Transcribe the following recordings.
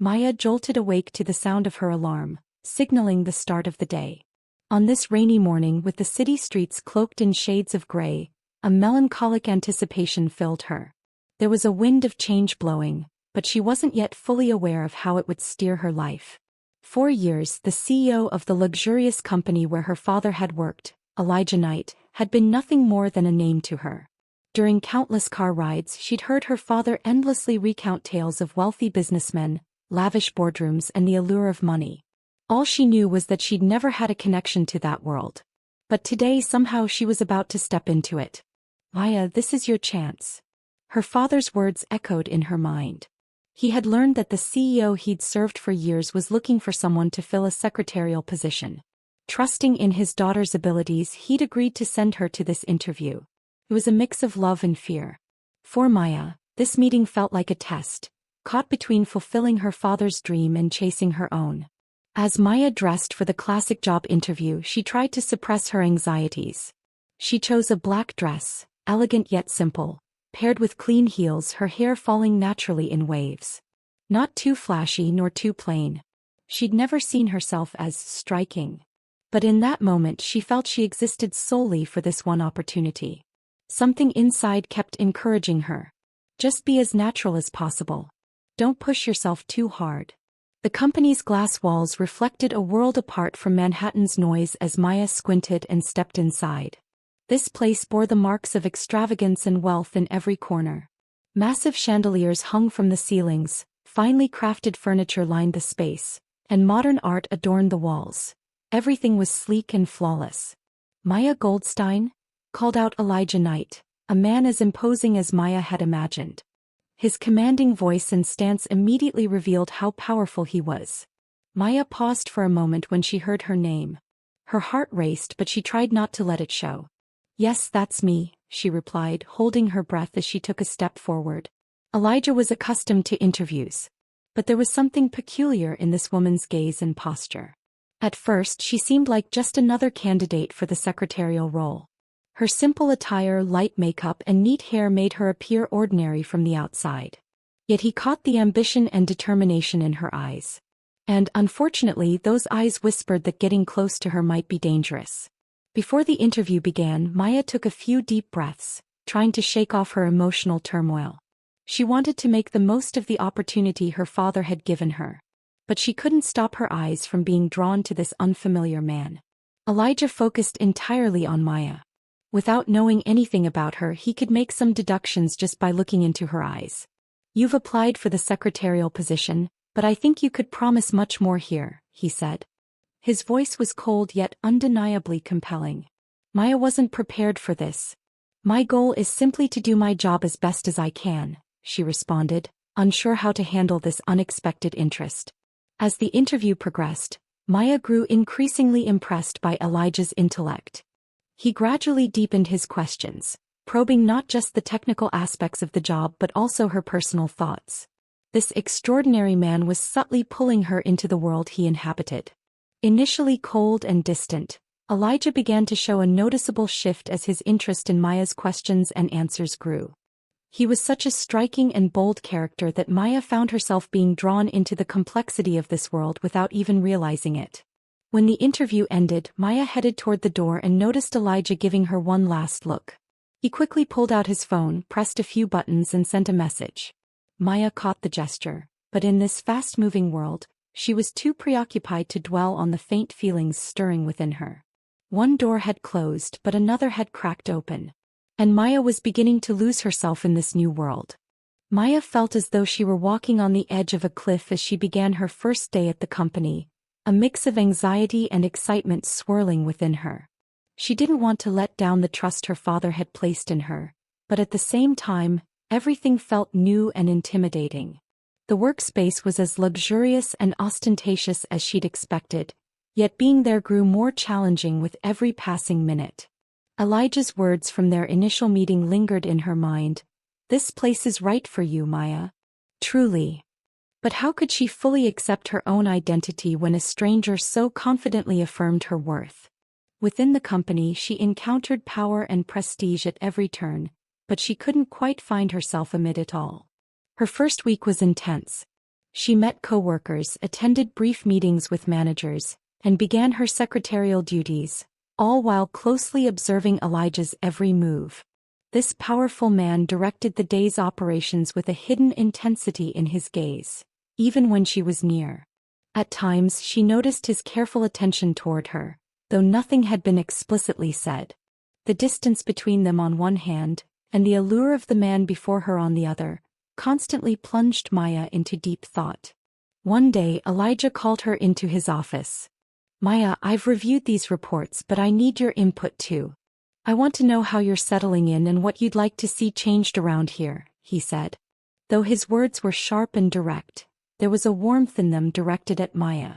Maya jolted awake to the sound of her alarm, signaling the start of the day. On this rainy morning, with the city streets cloaked in shades of gray, a melancholic anticipation filled her. There was a wind of change blowing, but she wasn't yet fully aware of how it would steer her life. For years, the CEO of the luxurious company where her father had worked, Elijah Knight, had been nothing more than a name to her. During countless car rides, she'd heard her father endlessly recount tales of wealthy businessmen, lavish boardrooms, and the allure of money. All she knew was that she'd never had a connection to that world. But today somehow she was about to step into it. Maya, this is your chance. Her father's words echoed in her mind. He had learned that the CEO he'd served for years was looking for someone to fill a secretarial position. Trusting in his daughter's abilities, he'd agreed to send her to this interview. It was a mix of love and fear. For Maya, this meeting felt like a test, caught between fulfilling her father's dream and chasing her own. As Maya dressed for the classic job interview, she tried to suppress her anxieties. She chose a black dress, elegant yet simple, paired with clean heels, her hair falling naturally in waves. Not too flashy nor too plain. She'd never seen herself as striking. But in that moment she felt she existed solely for this one opportunity. Something inside kept encouraging her. Just be as natural as possible. Don't push yourself too hard. The company's glass walls reflected a world apart from Manhattan's noise as Maya squinted and stepped inside. This place bore the marks of extravagance and wealth in every corner. Massive chandeliers hung from the ceilings, finely crafted furniture lined the space, and modern art adorned the walls. Everything was sleek and flawless. Maya Goldstein? Called out Elijah Knight, a man as imposing as Maya had imagined. His commanding voice and stance immediately revealed how powerful he was. Maya paused for a moment when she heard her name. Her heart raced, but she tried not to let it show. Yes, that's me, she replied, holding her breath as she took a step forward. Elijah was accustomed to interviews. But there was something peculiar in this woman's gaze and posture. At first, she seemed like just another candidate for the secretarial role. Her simple attire, light makeup, and neat hair made her appear ordinary from the outside. Yet he caught the ambition and determination in her eyes. And, unfortunately, those eyes whispered that getting close to her might be dangerous. Before the interview began, Maya took a few deep breaths, trying to shake off her emotional turmoil. She wanted to make the most of the opportunity her father had given her. But she couldn't stop her eyes from being drawn to this unfamiliar man. Elijah focused entirely on Maya. Without knowing anything about her, he could make some deductions just by looking into her eyes. You've applied for the secretarial position, but I think you could promise much more here, he said. His voice was cold yet undeniably compelling. Maya wasn't prepared for this. My goal is simply to do my job as best as I can, she responded, unsure how to handle this unexpected interest. As the interview progressed, Maya grew increasingly impressed by Elijah's intellect. He gradually deepened his questions, probing not just the technical aspects of the job but also her personal thoughts. This extraordinary man was subtly pulling her into the world he inhabited. Initially cold and distant, Elijah began to show a noticeable shift as his interest in Maya's questions and answers grew. He was such a striking and bold character that Maya found herself being drawn into the complexity of this world without even realizing it. When the interview ended, Maya headed toward the door and noticed Elijah giving her one last look. He quickly pulled out his phone, pressed a few buttons, and sent a message. Maya caught the gesture, but in this fast-moving world, she was too preoccupied to dwell on the faint feelings stirring within her. One door had closed, but another had cracked open. And Maya was beginning to lose herself in this new world. Maya felt as though she were walking on the edge of a cliff as she began her first day at the company, a mix of anxiety and excitement swirling within her. She didn't want to let down the trust her father had placed in her, but at the same time, everything felt new and intimidating. The workspace was as luxurious and ostentatious as she'd expected, yet being there grew more challenging with every passing minute. Elijah's words from their initial meeting lingered in her mind. This place is right for you, Maya. Truly. But how could she fully accept her own identity when a stranger so confidently affirmed her worth? Within the company, she encountered power and prestige at every turn, but she couldn't quite find herself amid it all. Her first week was intense. She met coworkers, attended brief meetings with managers, and began her secretarial duties, all while closely observing Elijah's every move. This powerful man directed the day's operations with a hidden intensity in his gaze, even when she was near. At times she noticed his careful attention toward her, though nothing had been explicitly said. The distance between them on one hand, and the allure of the man before her on the other, constantly plunged Maya into deep thought. One day Elijah called her into his office. "Maya, I've reviewed these reports, but I need your input too. I want to know how you're settling in and what you'd like to see changed around here," he said. Though his words were sharp and direct, there was a warmth in them directed at Maya.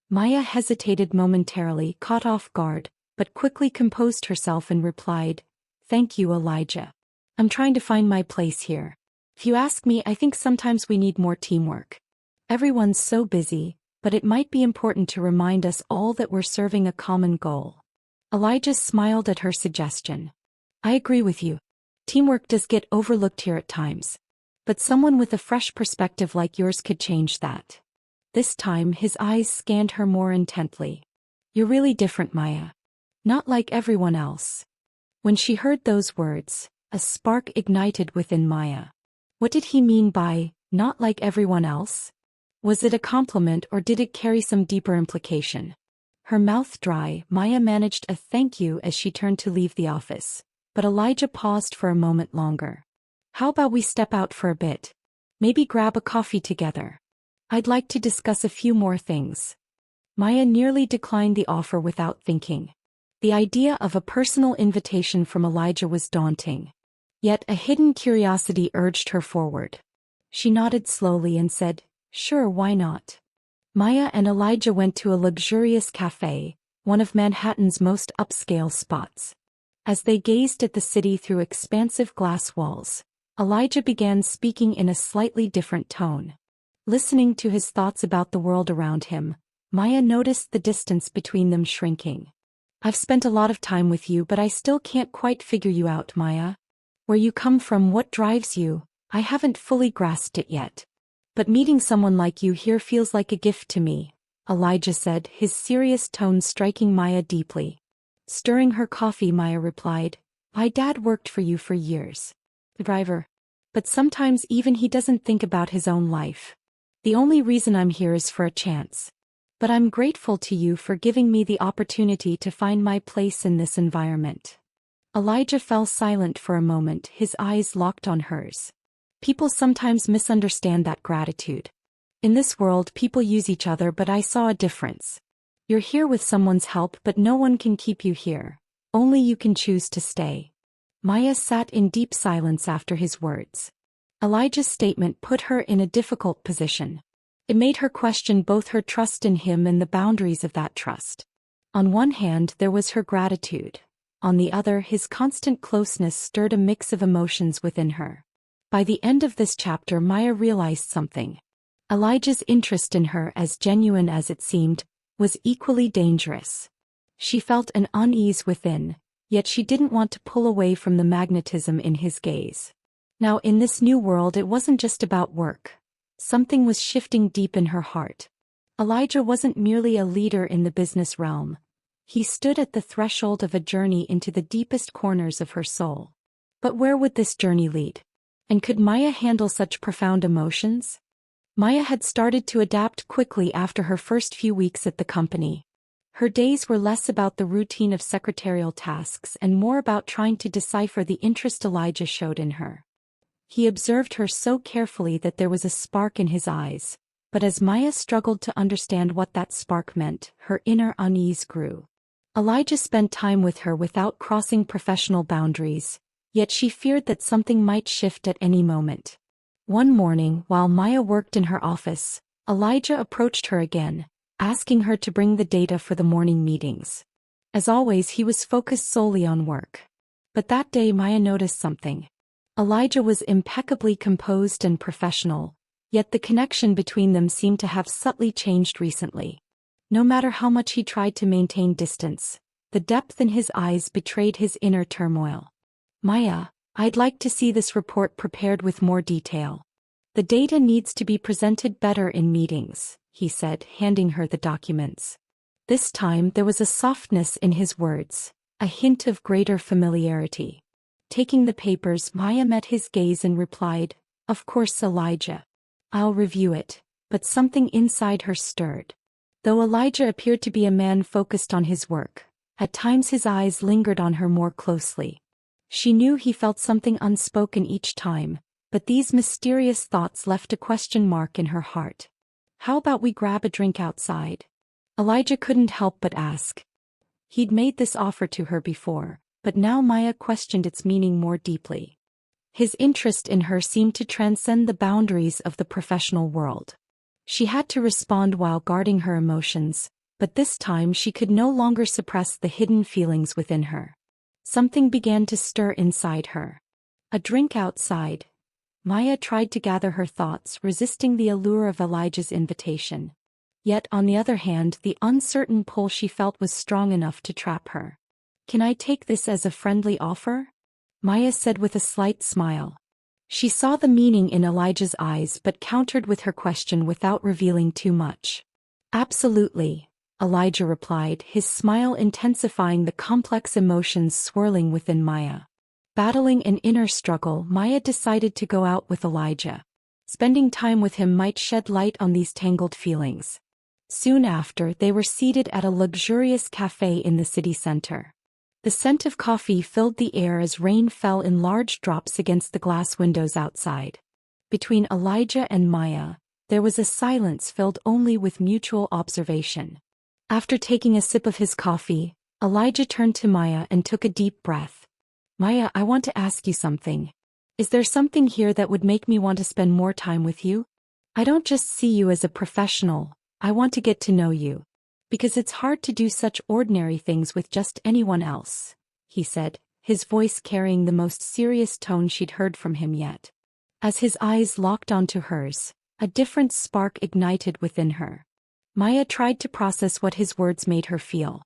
Maya hesitated momentarily, caught off guard, but quickly composed herself and replied, "Thank you, Elijah. I'm trying to find my place here. If you ask me, I think sometimes we need more teamwork. Everyone's so busy, but it might be important to remind us all that we're serving a common goal." Elijah smiled at her suggestion. "I agree with you. Teamwork does get overlooked here at times. But someone with a fresh perspective like yours could change that." This time his eyes scanned her more intently. "You're really different, Maya. Not like everyone else." When she heard those words, a spark ignited within Maya. What did he mean by, "not like everyone else"? Was it a compliment or did it carry some deeper implication? Her mouth dry, Maya managed a thank you as she turned to leave the office, but Elijah paused for a moment longer. "How about we step out for a bit? Maybe grab a coffee together. I'd like to discuss a few more things." Maya nearly declined the offer without thinking. The idea of a personal invitation from Elijah was daunting. Yet a hidden curiosity urged her forward. She nodded slowly and said, "Sure, why not?" Maya and Elijah went to a luxurious cafe, one of Manhattan's most upscale spots. As they gazed at the city through expansive glass walls, Elijah began speaking in a slightly different tone. Listening to his thoughts about the world around him, Maya noticed the distance between them shrinking. "I've spent a lot of time with you, but I still can't quite figure you out, Maya. Where you come from, what drives you, I haven't fully grasped it yet. But meeting someone like you here feels like a gift to me," Elijah said, his serious tone striking Maya deeply. Stirring her coffee, Maya replied, "My dad worked for you for years. Driver. But sometimes even he doesn't think about his own life. The only reason I'm here is for a chance. But I'm grateful to you for giving me the opportunity to find my place in this environment." Elijah fell silent for a moment, his eyes locked on hers. People sometimes misunderstand that gratitude. In this world, people use each other, but I saw a difference. You're here with someone's help, but no one can keep you here. Only you can choose to stay. Maya sat in deep silence after his words. Elijah's statement put her in a difficult position. It made her question both her trust in him and the boundaries of that trust. On one hand, there was her gratitude. On the other, his constant closeness stirred a mix of emotions within her. By the end of this chapter, Maya realized something. Elijah's interest in her, as genuine as it seemed, was equally dangerous. She felt an unease within, yet she didn't want to pull away from the magnetism in his gaze. Now, in this new world, it wasn't just about work. Something was shifting deep in her heart. Elijah wasn't merely a leader in the business realm. He stood at the threshold of a journey into the deepest corners of her soul. But where would this journey lead? And could Maya handle such profound emotions? Maya had started to adapt quickly after her first few weeks at the company. Her days were less about the routine of secretarial tasks and more about trying to decipher the interest Elijah showed in her. He observed her so carefully that there was a spark in his eyes, but as Maya struggled to understand what that spark meant, her inner unease grew. Elijah spent time with her without crossing professional boundaries, yet she feared that something might shift at any moment. One morning, while Maya worked in her office, Elijah approached her again, asking her to bring the data for the morning meetings. As always, he was focused solely on work. But that day Maya noticed something. Elijah was impeccably composed and professional, yet the connection between them seemed to have subtly changed recently. No matter how much he tried to maintain distance, the depth in his eyes betrayed his inner turmoil. "Maya, I'd like to see this report prepared with more detail." The data needs to be presented better in meetings, he said, handing her the documents. This time there was a softness in his words, a hint of greater familiarity. Taking the papers, Maya met his gaze and replied, "Of course, Elijah. I'll review it," but something inside her stirred. Though Elijah appeared to be a man focused on his work, at times his eyes lingered on her more closely. She knew he felt something unspoken each time, but these mysterious thoughts left a question mark in her heart. "How about we grab a drink outside?" Elijah couldn't help but ask. He'd made this offer to her before, but now Maya questioned its meaning more deeply. His interest in her seemed to transcend the boundaries of the professional world. She had to respond while guarding her emotions, but this time she could no longer suppress the hidden feelings within her. Something began to stir inside her. A drink outside. Maya tried to gather her thoughts, resisting the allure of Elijah's invitation. Yet on the other hand, the uncertain pull she felt was strong enough to trap her. "Can I take this as a friendly offer?" Maya said with a slight smile. She saw the meaning in Elijah's eyes but countered with her question without revealing too much. "Absolutely," Elijah replied, his smile intensifying the complex emotions swirling within Maya. Battling an inner struggle, Maya decided to go out with Elijah. Spending time with him might shed light on these tangled feelings. Soon after, they were seated at a luxurious cafe in the city center. The scent of coffee filled the air as rain fell in large drops against the glass windows outside. Between Elijah and Maya, there was a silence filled only with mutual observation. After taking a sip of his coffee, Elijah turned to Maya and took a deep breath. "Maya, I want to ask you something. Is there something here that would make me want to spend more time with you? I don't just see you as a professional, I want to get to know you. Because it's hard to do such ordinary things with just anyone else," he said, his voice carrying the most serious tone she'd heard from him yet. As his eyes locked onto hers, a different spark ignited within her. Maya tried to process what his words made her feel.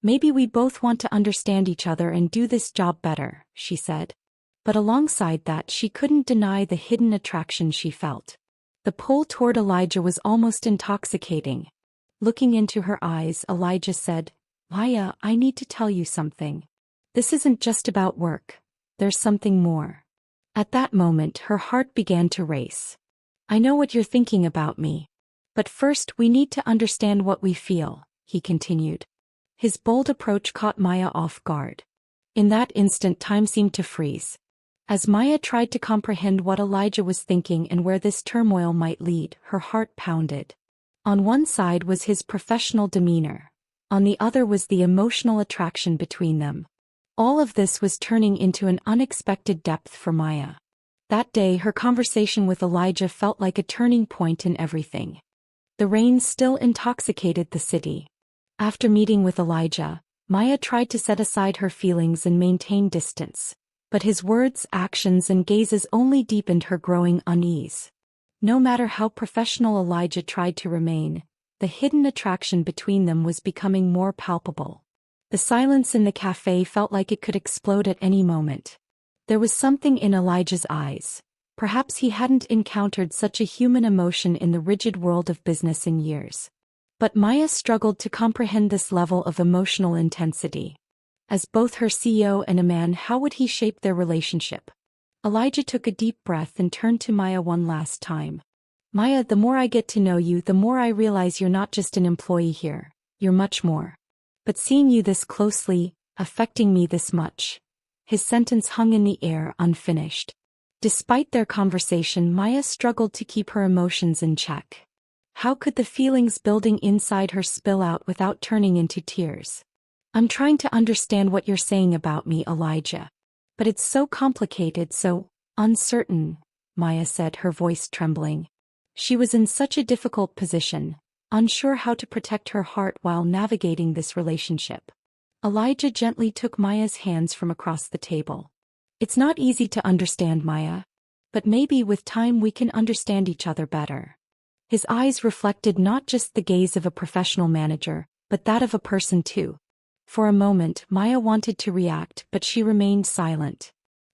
"Maybe we both want to understand each other and do this job better," she said. But alongside that, she couldn't deny the hidden attraction she felt. The pull toward Elijah was almost intoxicating. Looking into her eyes, Elijah said, "Maya, I need to tell you something. This isn't just about work. There's something more." At that moment, her heart began to race. "I know what you're thinking about me. But first we need to understand what we feel," he continued. His bold approach caught Maya off guard. In that instant, time seemed to freeze. As Maya tried to comprehend what Elijah was thinking and where this turmoil might lead, her heart pounded. On one side was his professional demeanor. On the other was the emotional attraction between them. All of this was turning into an unexpected depth for Maya. That day, her conversation with Elijah felt like a turning point in everything. The rain still intoxicated the city. After meeting with Elijah, Maya tried to set aside her feelings and maintain distance. But his words, actions, and gazes only deepened her growing unease. No matter how professional Elijah tried to remain, the hidden attraction between them was becoming more palpable. The silence in the cafe felt like it could explode at any moment. There was something in Elijah's eyes. Perhaps he hadn't encountered such a human emotion in the rigid world of business in years. But Maya struggled to comprehend this level of emotional intensity. As both her CEO and a man, how would he shape their relationship? Elijah took a deep breath and turned to Maya one last time. "Maya, the more I get to know you, the more I realize you're not just an employee here. You're much more. But seeing you this closely, affecting me this much." His sentence hung in the air, unfinished. Despite their conversation, Maya struggled to keep her emotions in check. How could the feelings building inside her spill out without turning into tears? "I'm trying to understand what you're saying about me, Elijah. But it's so complicated, so uncertain," Maya said, her voice trembling. She was in such a difficult position, unsure how to protect her heart while navigating this relationship. Elijah gently took Maya's hands from across the table. "It's not easy to understand, Maya. But maybe with time we can understand each other better." His eyes reflected not just the gaze of a professional manager, but that of a person too. For a moment, Maya wanted to react, but she remained silent.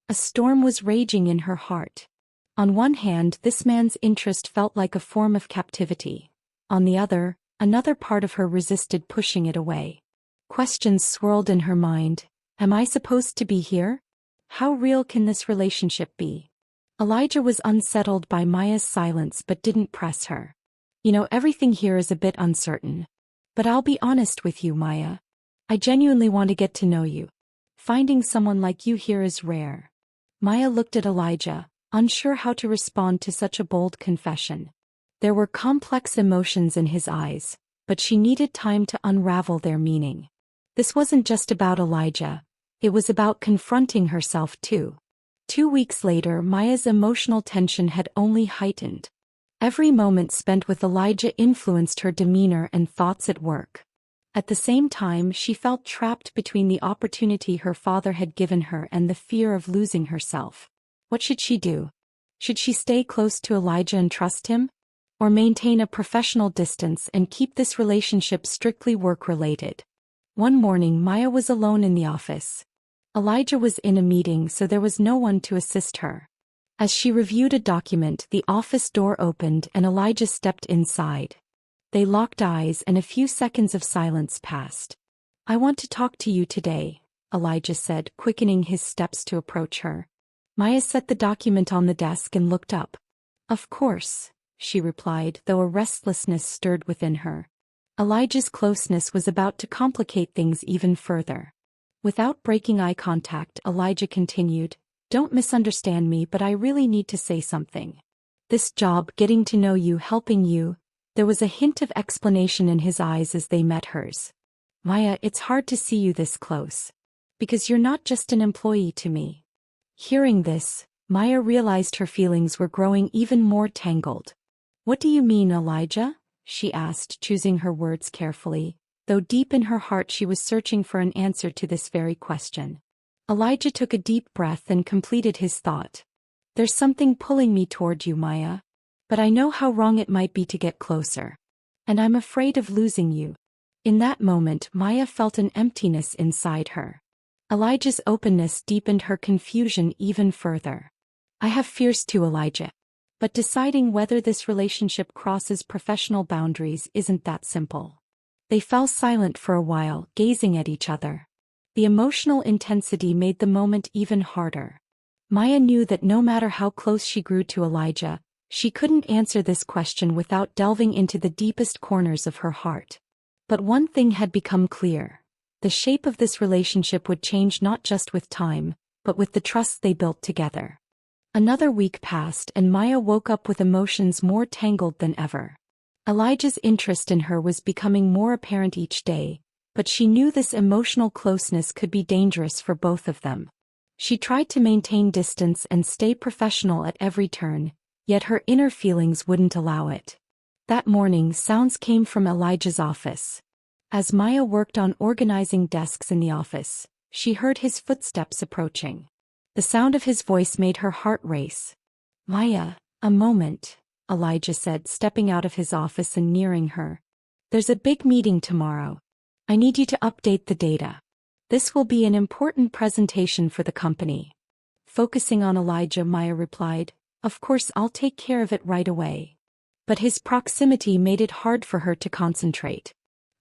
A storm was raging in her heart. On one hand, this man's interest felt like a form of captivity. On the other, another part of her resisted pushing it away. Questions swirled in her mind. Am I supposed to be here? How real can this relationship be? Elijah was unsettled by Maya's silence but didn't press her. Everything here is a bit uncertain. But I'll be honest with you, Maya. I genuinely want to get to know you. Finding someone like you here is rare. Maya looked at Elijah, unsure how to respond to such a bold confession. There were complex emotions in his eyes, but she needed time to unravel their meaning. This wasn't just about Elijah. It was about confronting herself too. 2 weeks later, Maya's emotional tension had only heightened. Every moment spent with Elijah influenced her demeanor and thoughts at work. At the same time, she felt trapped between the opportunity her father had given her and the fear of losing herself. What should she do? Should she stay close to Elijah and trust him? Or maintain a professional distance and keep this relationship strictly work-related? One morning, Maya was alone in the office. Elijah was in a meeting, so there was no one to assist her. As she reviewed a document, the office door opened and Elijah stepped inside. They locked eyes and a few seconds of silence passed. I want to talk to you today, Elijah said, quickening his steps to approach her. Maya set the document on the desk and looked up. Of course, she replied, though a restlessness stirred within her. Elijah's closeness was about to complicate things even further. Without breaking eye contact, Elijah continued, Don't misunderstand me, but I really need to say something. This job, getting to know you, helping you. There was a hint of explanation in his eyes as they met hers. Maya, it's hard to see you this close. Because you're not just an employee to me. Hearing this, Maya realized her feelings were growing even more tangled. What do you mean, Elijah? She asked, choosing her words carefully, though deep in her heart she was searching for an answer to this very question. Elijah took a deep breath and completed his thought. There's something pulling me toward you, Maya. But I know how wrong it might be to get closer. And I'm afraid of losing you. In that moment, Maya felt an emptiness inside her. Elijah's openness deepened her confusion even further. I have fears too, Elijah. But deciding whether this relationship crosses professional boundaries isn't that simple. They fell silent for a while, gazing at each other. The emotional intensity made the moment even harder. Maya knew that no matter how close she grew to Elijah, she couldn't answer this question without delving into the deepest corners of her heart. But one thing had become clear. The shape of this relationship would change not just with time, but with the trust they built together. Another week passed and Maya woke up with emotions more tangled than ever. Elijah's interest in her was becoming more apparent each day, but she knew this emotional closeness could be dangerous for both of them. She tried to maintain distance and stay professional at every turn, yet her inner feelings wouldn't allow it. That morning, sounds came from Elijah's office. As Maya worked on organizing desks in the office, she heard his footsteps approaching. The sound of his voice made her heart race. Maya, a moment, Elijah said, stepping out of his office and nearing her. There's a big meeting tomorrow. I need you to update the data. This will be an important presentation for the company. Focusing on Elijah, Maya replied, Of course, I'll take care of it right away. But his proximity made it hard for her to concentrate.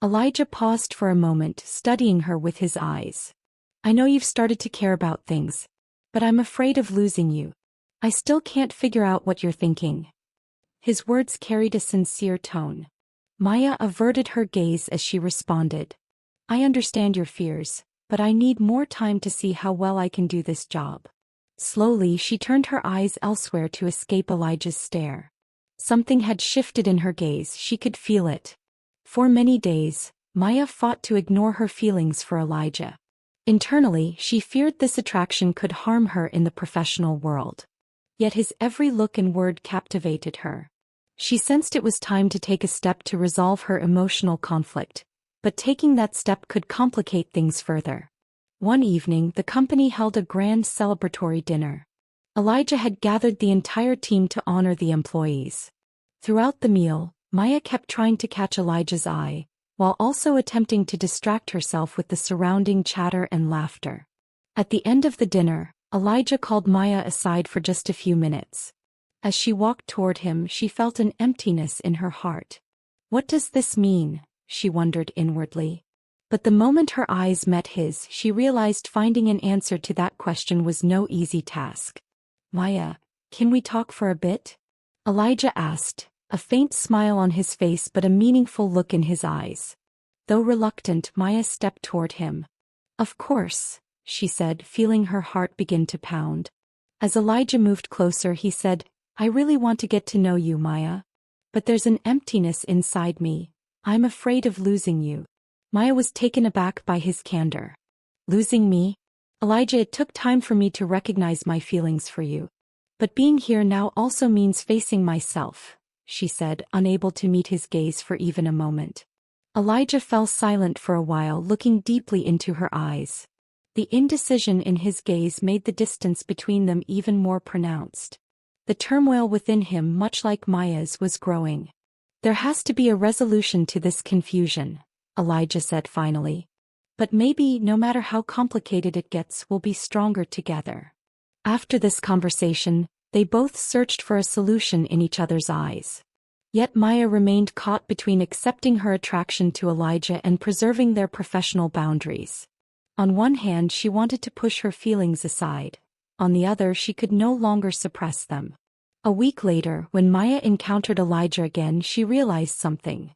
Elijah paused for a moment, studying her with his eyes. I know you've started to care about things, but I'm afraid of losing you. I still can't figure out what you're thinking. His words carried a sincere tone. Maya averted her gaze as she responded. I understand your fears, but I need more time to see how well I can do this job. Slowly, she turned her eyes elsewhere to escape Elijah's stare. Something had shifted in her gaze, she could feel it. For many days, Maya fought to ignore her feelings for Elijah. Internally, she feared this attraction could harm her in the professional world. Yet his every look and word captivated her. She sensed it was time to take a step to resolve her emotional conflict, but taking that step could complicate things further. One evening, the company held a grand celebratory dinner. Elijah had gathered the entire team to honor the employees. Throughout the meal, Maya kept trying to catch Elijah's eye, while also attempting to distract herself with the surrounding chatter and laughter. At the end of the dinner, Elijah called Maya aside for just a few minutes. As she walked toward him, she felt an emptiness in her heart. What does this mean? She wondered inwardly. But the moment her eyes met his, she realized finding an answer to that question was no easy task. Maya, can we talk for a bit? Elijah asked, a faint smile on his face but a meaningful look in his eyes. Though reluctant, Maya stepped toward him. Of course, she said, feeling her heart begin to pound. As Elijah moved closer, he said, I really want to get to know you, Maya. But there's an emptiness inside me. I'm afraid of losing you. Maya was taken aback by his candor. Losing me? Elijah, it took time for me to recognize my feelings for you. But being here now also means facing myself, she said, unable to meet his gaze for even a moment. Elijah fell silent for a while, looking deeply into her eyes. The indecision in his gaze made the distance between them even more pronounced. The turmoil within him, much like Maya's, was growing. There has to be a resolution to this confusion, Elijah said finally. But maybe, no matter how complicated it gets, we'll be stronger together. After this conversation, they both searched for a solution in each other's eyes. Yet Maya remained caught between accepting her attraction to Elijah and preserving their professional boundaries. On one hand, she wanted to push her feelings aside. On the other, she could no longer suppress them. A week later, when Maya encountered Elijah again, she realized something.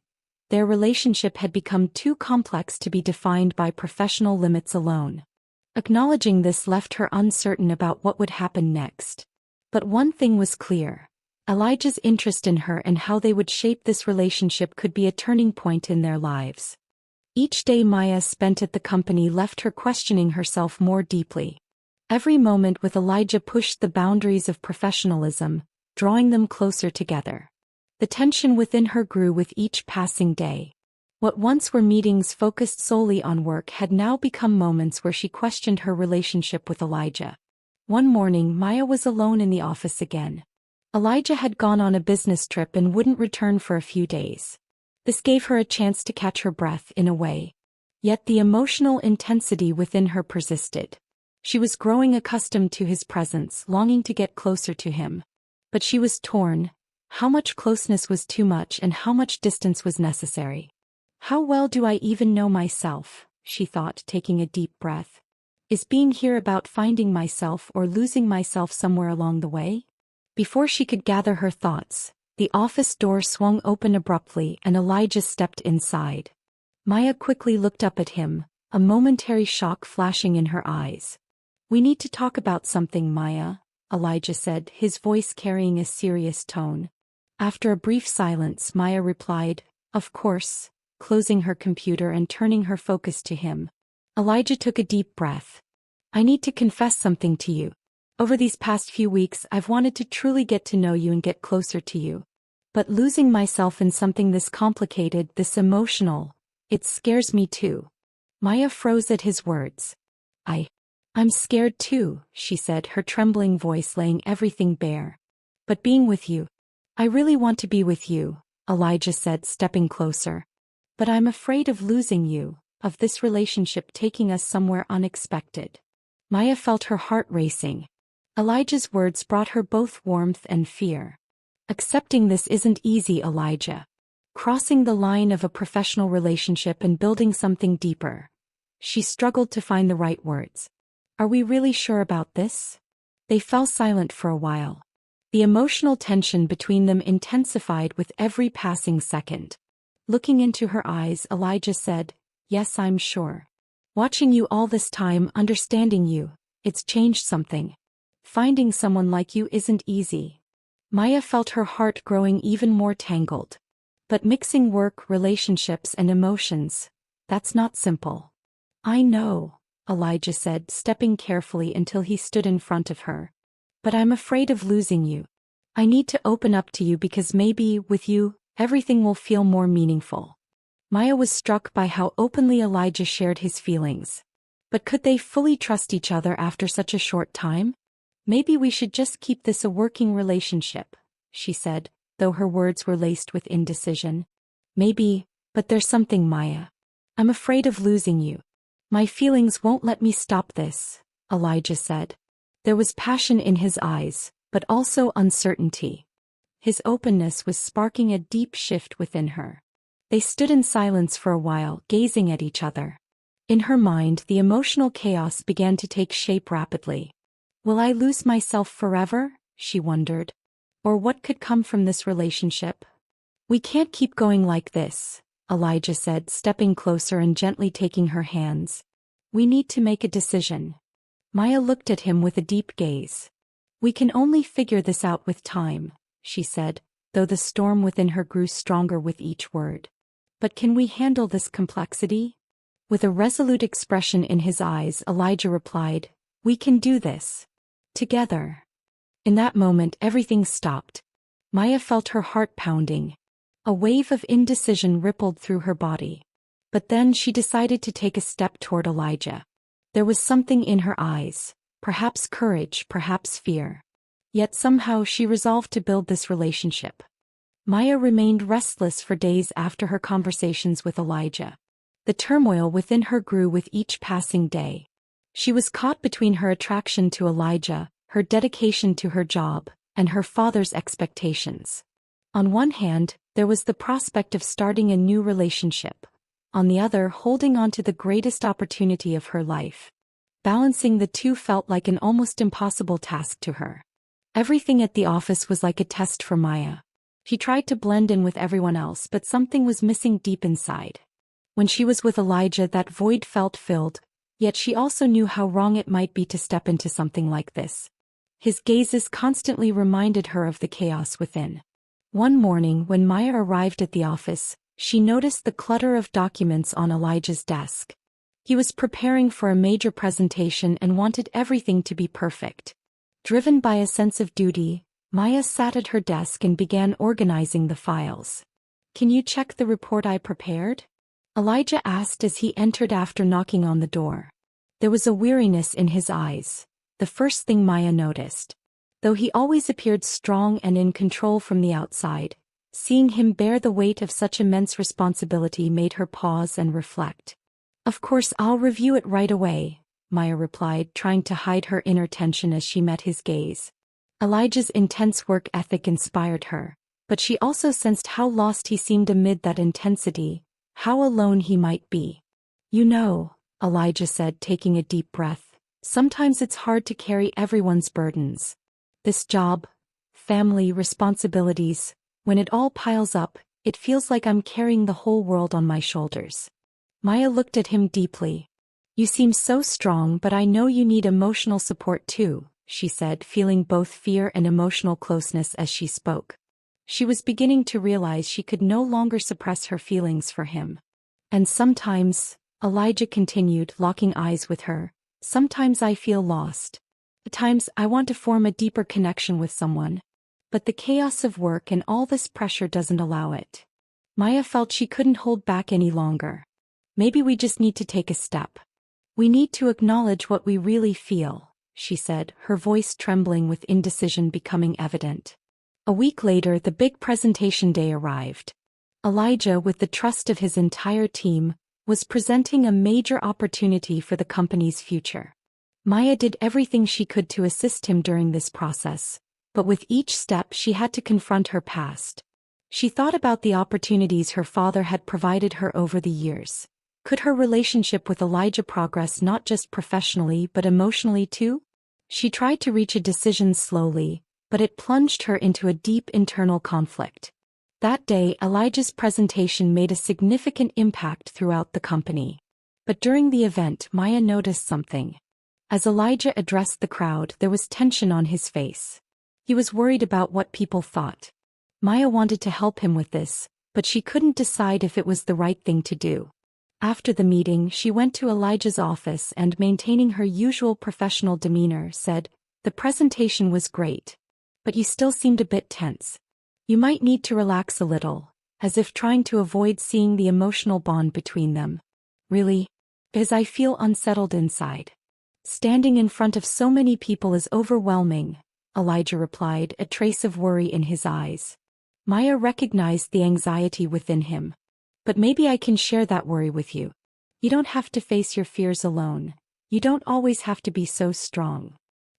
Their relationship had become too complex to be defined by professional limits alone. Acknowledging this left her uncertain about what would happen next. But one thing was clear. Elijah's interest in her and how they would shape this relationship could be a turning point in their lives. Each day Maya spent at the company left her questioning herself more deeply. Every moment with Elijah pushed the boundaries of professionalism, drawing them closer together. The tension within her grew with each passing day. What once were meetings focused solely on work had now become moments where she questioned her relationship with Elijah. One morning, Maya was alone in the office again. Elijah had gone on a business trip and wouldn't return for a few days. This gave her a chance to catch her breath in a way. Yet the emotional intensity within her persisted. She was growing accustomed to his presence, longing to get closer to him. But she was torn. How much closeness was too much and how much distance was necessary? How well do I even know myself? She thought, taking a deep breath. Is being here about finding myself or losing myself somewhere along the way? Before she could gather her thoughts, the office door swung open abruptly and Elijah stepped inside. Maya quickly looked up at him, a momentary shock flashing in her eyes. We need to talk about something, Maya, Elijah said, his voice carrying a serious tone. After a brief silence, Maya replied, Of course, closing her computer and turning her focus to him. Elijah took a deep breath. I need to confess something to you. Over these past few weeks, I've wanted to truly get to know you and get closer to you. But losing myself in something this complicated, this emotional, it scares me too. Maya froze at his words. I'm scared too, she said, her trembling voice laying everything bare. But being with you. I really want to be with you, Elijah said, stepping closer. But I'm afraid of losing you, of this relationship taking us somewhere unexpected. Maya felt her heart racing. Elijah's words brought her both warmth and fear. Accepting this isn't easy, Elijah. Crossing the line of a professional relationship and building something deeper. She struggled to find the right words. Are we really sure about this? They fell silent for a while. The emotional tension between them intensified with every passing second. Looking into her eyes, Elijah said, Yes, I'm sure. Watching you all this time, understanding you, it's changed something. Finding someone like you isn't easy. Maya felt her heart growing even more tangled. But mixing work, relationships, and emotions, that's not simple. I know, Elijah said, stepping carefully until he stood in front of her. But I'm afraid of losing you. I need to open up to you because maybe, with you, everything will feel more meaningful. Maya was struck by how openly Elijah shared his feelings. But could they fully trust each other after such a short time? Maybe we should just keep this a working relationship, she said, though her words were laced with indecision. Maybe, but there's something, Maya. I'm afraid of losing you. My feelings won't let me stop this, Elijah said. There was passion in his eyes, but also uncertainty. His openness was sparking a deep shift within her. They stood in silence for a while, gazing at each other. In her mind, the emotional chaos began to take shape rapidly. Will I lose myself forever? She wondered. Or what could come from this relationship? We can't keep going like this, Elijah said, stepping closer and gently taking her hands. We need to make a decision. Maya looked at him with a deep gaze. We can only figure this out with time, she said, though the storm within her grew stronger with each word. But can we handle this complexity? With a resolute expression in his eyes, Elijah replied, we can do this. Together. In that moment, everything stopped. Maya felt her heart pounding. A wave of indecision rippled through her body. But then she decided to take a step toward Elijah. There was something in her eyes, perhaps courage, perhaps fear. Yet somehow she resolved to build this relationship. Maya remained restless for days after her conversations with Elijah. The turmoil within her grew with each passing day. She was caught between her attraction to Elijah, her dedication to her job, and her father's expectations. On one hand, there was the prospect of starting a new relationship. On the other, holding on to the greatest opportunity of her life. Balancing the two felt like an almost impossible task to her. Everything at the office was like a test for Maya. She tried to blend in with everyone else, but something was missing deep inside. When she was with Elijah, that void felt filled, yet she also knew how wrong it might be to step into something like this. His gazes constantly reminded her of the chaos within. One morning, when Maya arrived at the office, she noticed the clutter of documents on Elijah's desk. He was preparing for a major presentation and wanted everything to be perfect. Driven by a sense of duty, Maya sat at her desk and began organizing the files. Can you check the report I prepared? Elijah asked as he entered after knocking on the door. There was a weariness in his eyes, the first thing Maya noticed. Though he always appeared strong and in control from the outside, seeing him bear the weight of such immense responsibility made her pause and reflect. Of course, I'll review it right away, Maya replied, trying to hide her inner tension as she met his gaze. Elijah's intense work ethic inspired her, but she also sensed how lost he seemed amid that intensity, how alone he might be. You know, Elijah said, taking a deep breath, sometimes it's hard to carry everyone's burdens. This job, family, responsibilities, when it all piles up, it feels like I'm carrying the whole world on my shoulders. Maya looked at him deeply. You seem so strong, but I know you need emotional support too, she said, feeling both fear and emotional closeness as she spoke. She was beginning to realize she could no longer suppress her feelings for him. And sometimes, Elijah continued, locking eyes with her, sometimes I feel lost. At times I want to form a deeper connection with someone. But the chaos of work and all this pressure doesn't allow it. Maya felt she couldn't hold back any longer. Maybe we just need to take a step. We need to acknowledge what we really feel, she said, her voice trembling with indecision becoming evident. A week later, the big presentation day arrived. Elijah, with the trust of his entire team, was presenting a major opportunity for the company's future. Maya did everything she could to assist him during this process, but with each step she had to confront her past. She thought about the opportunities her father had provided her over the years. Could her relationship with Elijah progress not just professionally but emotionally too? She tried to reach a decision slowly, but it plunged her into a deep internal conflict. That day, Elijah's presentation made a significant impact throughout the company. But during the event, Maya noticed something. As Elijah addressed the crowd, there was tension on his face. He was worried about what people thought. Maya wanted to help him with this, but she couldn't decide if it was the right thing to do. After the meeting, she went to Elijah's office and, maintaining her usual professional demeanor, said, "The presentation was great. But you still seemed a bit tense. You might need to relax a little," as if trying to avoid seeing the emotional bond between them. "Really? Because I feel unsettled inside. Standing in front of so many people is overwhelming," Elijah replied, a trace of worry in his eyes. Maya recognized the anxiety within him. "But maybe I can share that worry with you. You don't have to face your fears alone. You don't always have to be so strong."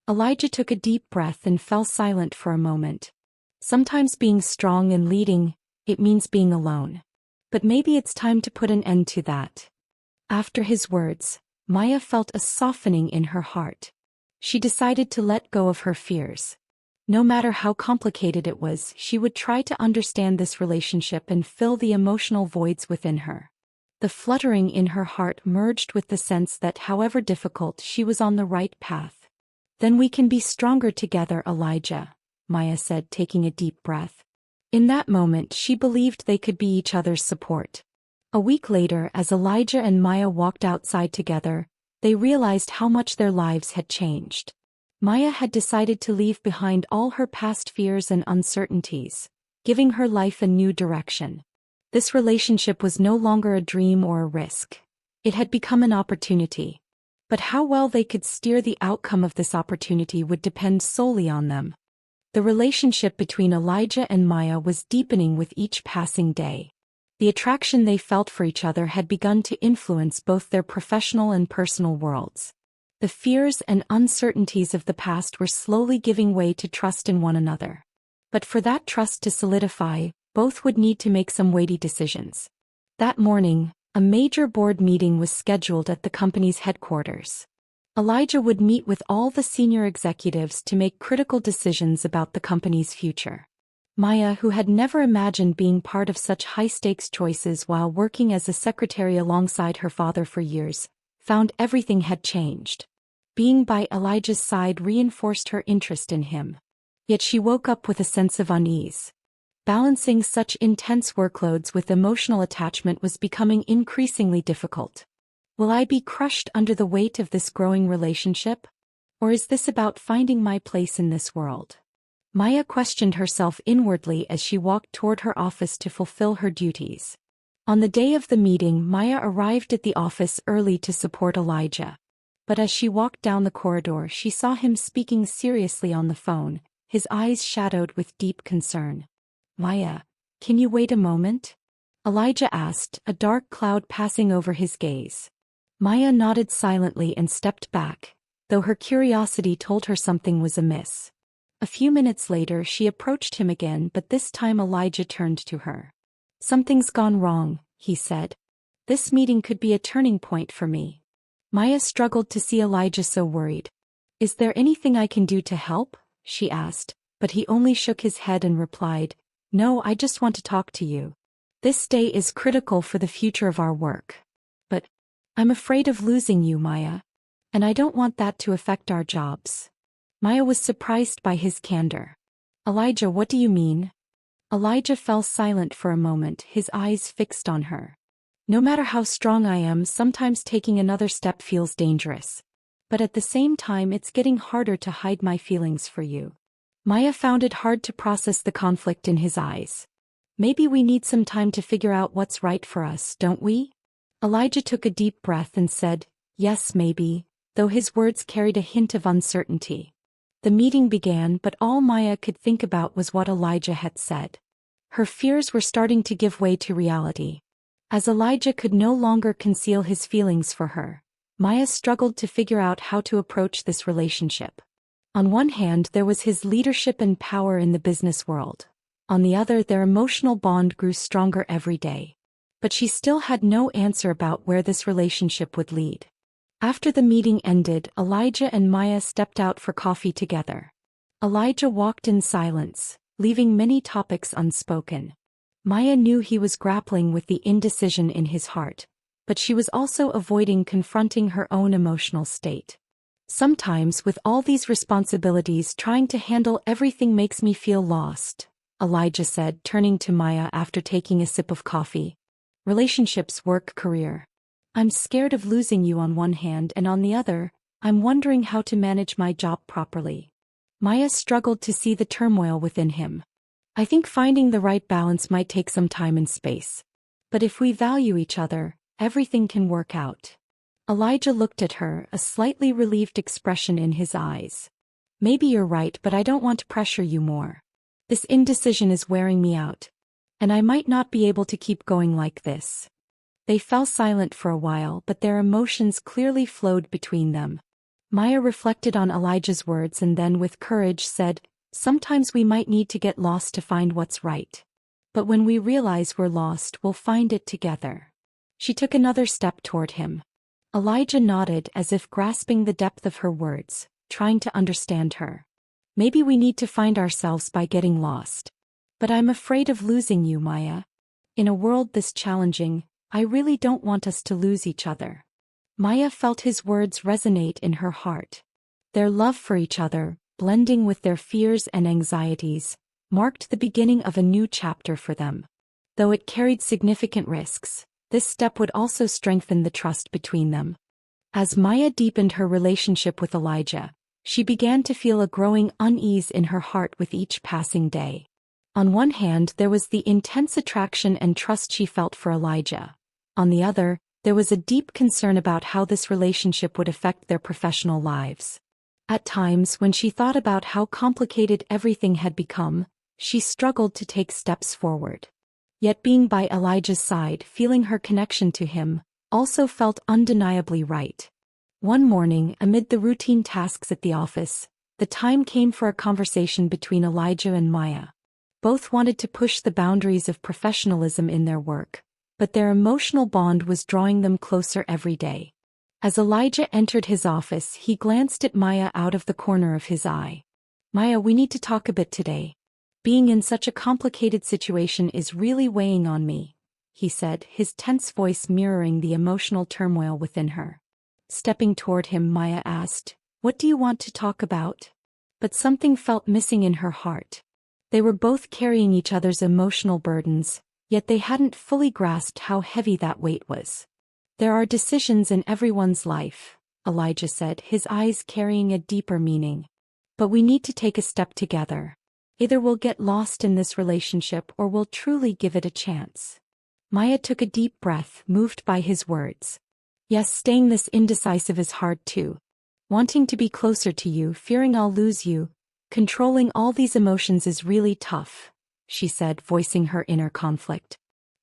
Elijah took a deep breath and fell silent for a moment. Sometimes being strong and leading, it means being alone. But maybe it's time to put an end to that. After his words, Maya felt a softening in her heart. She decided to let go of her fears. No matter how complicated it was, she would try to understand this relationship and fill the emotional voids within her. The fluttering in her heart merged with the sense that however difficult, she was on the right path. Then we can be stronger together, Elijah, Maya said, taking a deep breath. In that moment, she believed they could be each other's support. A week later, as Elijah and Maya walked outside together, they realized how much their lives had changed. Maya had decided to leave behind all her past fears and uncertainties, giving her life a new direction. This relationship was no longer a dream or a risk. It had become an opportunity. But how well they could steer the outcome of this opportunity would depend solely on them. The relationship between Elijah and Maya was deepening with each passing day. The attraction they felt for each other had begun to influence both their professional and personal worlds. The fears and uncertainties of the past were slowly giving way to trust in one another. But for that trust to solidify, both would need to make some weighty decisions. That morning, a major board meeting was scheduled at the company's headquarters. Elijah would meet with all the senior executives to make critical decisions about the company's future. Maya, who had never imagined being part of such high-stakes choices while working as a secretary alongside her father for years, found everything had changed. Being by Elijah's side reinforced her interest in him. Yet she woke up with a sense of unease. Balancing such intense workloads with emotional attachment was becoming increasingly difficult. Will I be crushed under the weight of this growing relationship? Or is this about finding my place in this world? Maya questioned herself inwardly as she walked toward her office to fulfill her duties. On the day of the meeting, Maya arrived at the office early to support Elijah. But as she walked down the corridor, she saw him speaking seriously on the phone, his eyes shadowed with deep concern. Maya, can you wait a moment? Elijah asked, a dark cloud passing over his gaze. Maya nodded silently and stepped back, though her curiosity told her something was amiss. A few minutes later, she approached him again, but this time Elijah turned to her. Something's gone wrong, he said. This meeting could be a turning point for me. Maya struggled to see Elijah so worried. Is there anything I can do to help? She asked, but he only shook his head and replied, No, I just want to talk to you. This day is critical for the future of our work. But I'm afraid of losing you, Maya. And I don't want that to affect our jobs. Maya was surprised by his candor. Elijah, what do you mean? Elijah fell silent for a moment, his eyes fixed on her. No matter how strong I am, sometimes taking another step feels dangerous. But at the same time, it's getting harder to hide my feelings for you. Maya found it hard to process the conflict in his eyes. Maybe we need some time to figure out what's right for us, don't we? Elijah took a deep breath and said, Yes, maybe, though his words carried a hint of uncertainty. The meeting began, but all Maya could think about was what Elijah had said. Her fears were starting to give way to reality. As Elijah could no longer conceal his feelings for her, Maya struggled to figure out how to approach this relationship. On one hand, there was his leadership and power in the business world. On the other, their emotional bond grew stronger every day. But she still had no answer about where this relationship would lead. After the meeting ended, Elijah and Maya stepped out for coffee together. Elijah walked in silence, leaving many topics unspoken. Maya knew he was grappling with the indecision in his heart, but she was also avoiding confronting her own emotional state. Sometimes, with all these responsibilities, trying to handle everything makes me feel lost, Elijah said, turning to Maya after taking a sip of coffee. Relationships, work, career. I'm scared of losing you on one hand, and on the other, I'm wondering how to manage my job properly. Maya struggled to see the turmoil within him. I think finding the right balance might take some time and space. But if we value each other, everything can work out. Elijah looked at her, a slightly relieved expression in his eyes. Maybe you're right, but I don't want to pressure you more. This indecision is wearing me out. And I might not be able to keep going like this. They fell silent for a while, but their emotions clearly flowed between them. Maya reflected on Elijah's words and then with courage said, "Sometimes we might need to get lost to find what's right. But when we realize we're lost, we'll find it together." She took another step toward him. Elijah nodded as if grasping the depth of her words, trying to understand her. "Maybe we need to find ourselves by getting lost. But I'm afraid of losing you, Maya. In a world this challenging, I really don't want us to lose each other." Maya felt his words resonate in her heart. Their love for each other, blending with their fears and anxieties, marked the beginning of a new chapter for them. Though it carried significant risks, this step would also strengthen the trust between them. As Maya deepened her relationship with Elijah, she began to feel a growing unease in her heart with each passing day. On one hand, there was the intense attraction and trust she felt for Elijah. On the other, there was a deep concern about how this relationship would affect their professional lives. At times, when she thought about how complicated everything had become, she struggled to take steps forward. Yet being by Elijah's side, feeling her connection to him, also felt undeniably right. One morning, amid the routine tasks at the office, the time came for a conversation between Elijah and Maya. Both wanted to push the boundaries of professionalism in their work, but their emotional bond was drawing them closer every day. As Elijah entered his office, he glanced at Maya out of the corner of his eye. "Maya, we need to talk a bit today. Being in such a complicated situation is really weighing on me," he said, his tense voice mirroring the emotional turmoil within her. Stepping toward him, Maya asked, "What do you want to talk about?" But something felt missing in her heart. They were both carrying each other's emotional burdens, yet they hadn't fully grasped how heavy that weight was. "There are decisions in everyone's life," Elijah said, his eyes carrying a deeper meaning. "But we need to take a step together. Either we'll get lost in this relationship or we'll truly give it a chance." Maya took a deep breath, moved by his words. "Yes, staying this indecisive is hard too. Wanting to be closer to you, fearing I'll lose you, controlling all these emotions is really tough," she said, voicing her inner conflict.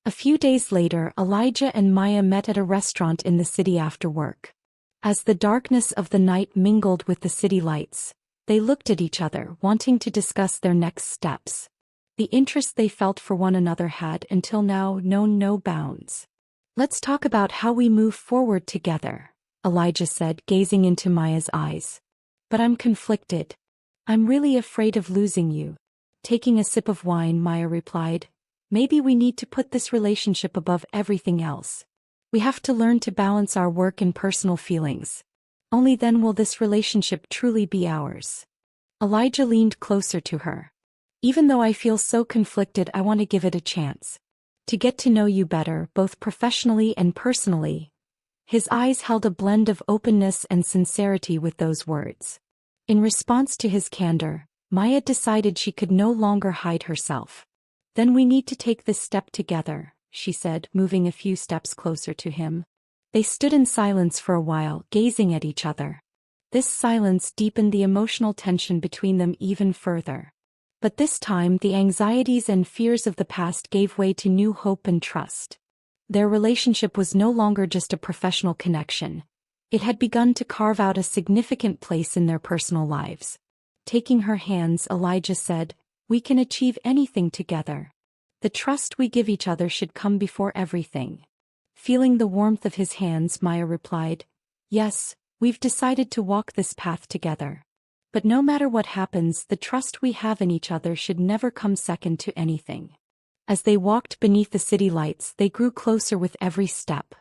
A few days later, Elijah and Maya met at a restaurant in the city after work. As the darkness of the night mingled with the city lights, they looked at each other, wanting to discuss their next steps. The interest they felt for one another had, until now, known no bounds. "Let's talk about how we move forward together," Elijah said, gazing into Maya's eyes. "But I'm conflicted. I'm really afraid of losing you." Taking a sip of wine, Maya replied, "Maybe we need to put this relationship above everything else. We have to learn to balance our work and personal feelings. Only then will this relationship truly be ours." Elijah leaned closer to her. "Even though I feel so conflicted, I want to give it a chance. To get to know you better, both professionally and personally." His eyes held a blend of openness and sincerity with those words. In response to his candor, Maya decided she could no longer hide herself. "Then we need to take this step together," she said, moving a few steps closer to him. They stood in silence for a while, gazing at each other. This silence deepened the emotional tension between them even further. But this time, the anxieties and fears of the past gave way to new hope and trust. Their relationship was no longer just a professional connection. It had begun to carve out a significant place in their personal lives. Taking her hands, Elijah said, "We can achieve anything together. The trust we give each other should come before everything." Feeling the warmth of his hands, Maya replied, "Yes, we've decided to walk this path together. But no matter what happens, the trust we have in each other should never come second to anything." As they walked beneath the city lights, they grew closer with every step.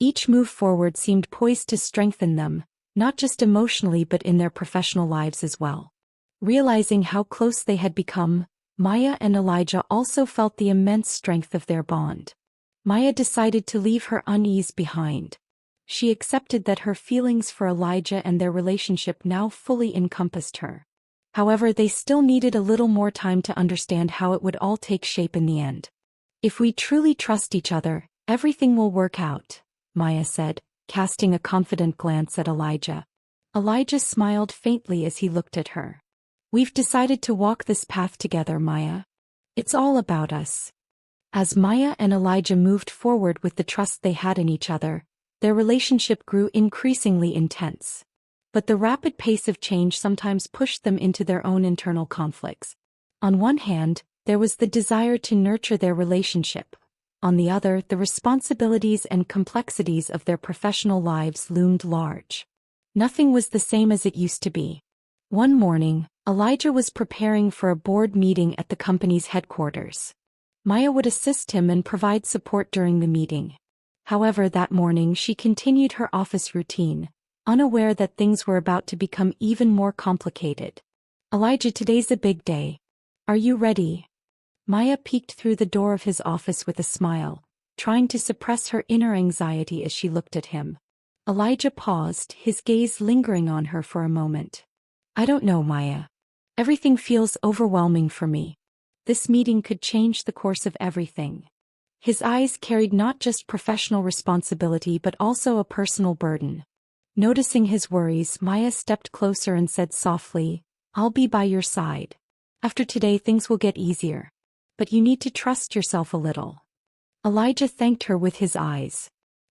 Each move forward seemed poised to strengthen them, not just emotionally but in their professional lives as well. Realizing how close they had become, Maya and Elijah also felt the immense strength of their bond. Maya decided to leave her unease behind. She accepted that her feelings for Elijah and their relationship now fully encompassed her. However, they still needed a little more time to understand how it would all take shape in the end. "If we truly trust each other, everything will work out," Maya said, casting a confident glance at Elijah. Elijah smiled faintly as he looked at her. "We've decided to walk this path together, Maya. It's all about us." As Maya and Elijah moved forward with the trust they had in each other, their relationship grew increasingly intense. But the rapid pace of change sometimes pushed them into their own internal conflicts. On one hand, there was the desire to nurture their relationship. On the other, the responsibilities and complexities of their professional lives loomed large. Nothing was the same as it used to be. One morning, Elijah was preparing for a board meeting at the company's headquarters. Maya would assist him and provide support during the meeting. However, that morning she continued her office routine, unaware that things were about to become even more complicated. "Elijah, today's a big day. Are you ready?" Maya peeked through the door of his office with a smile, trying to suppress her inner anxiety as she looked at him. Elijah paused, his gaze lingering on her for a moment. "I don't know, Maya. Everything feels overwhelming for me. This meeting could change the course of everything." His eyes carried not just professional responsibility but also a personal burden. Noticing his worries, Maya stepped closer and said softly, "I'll be by your side. After today things will get easier. But you need to trust yourself a little." Elijah thanked her with his eyes.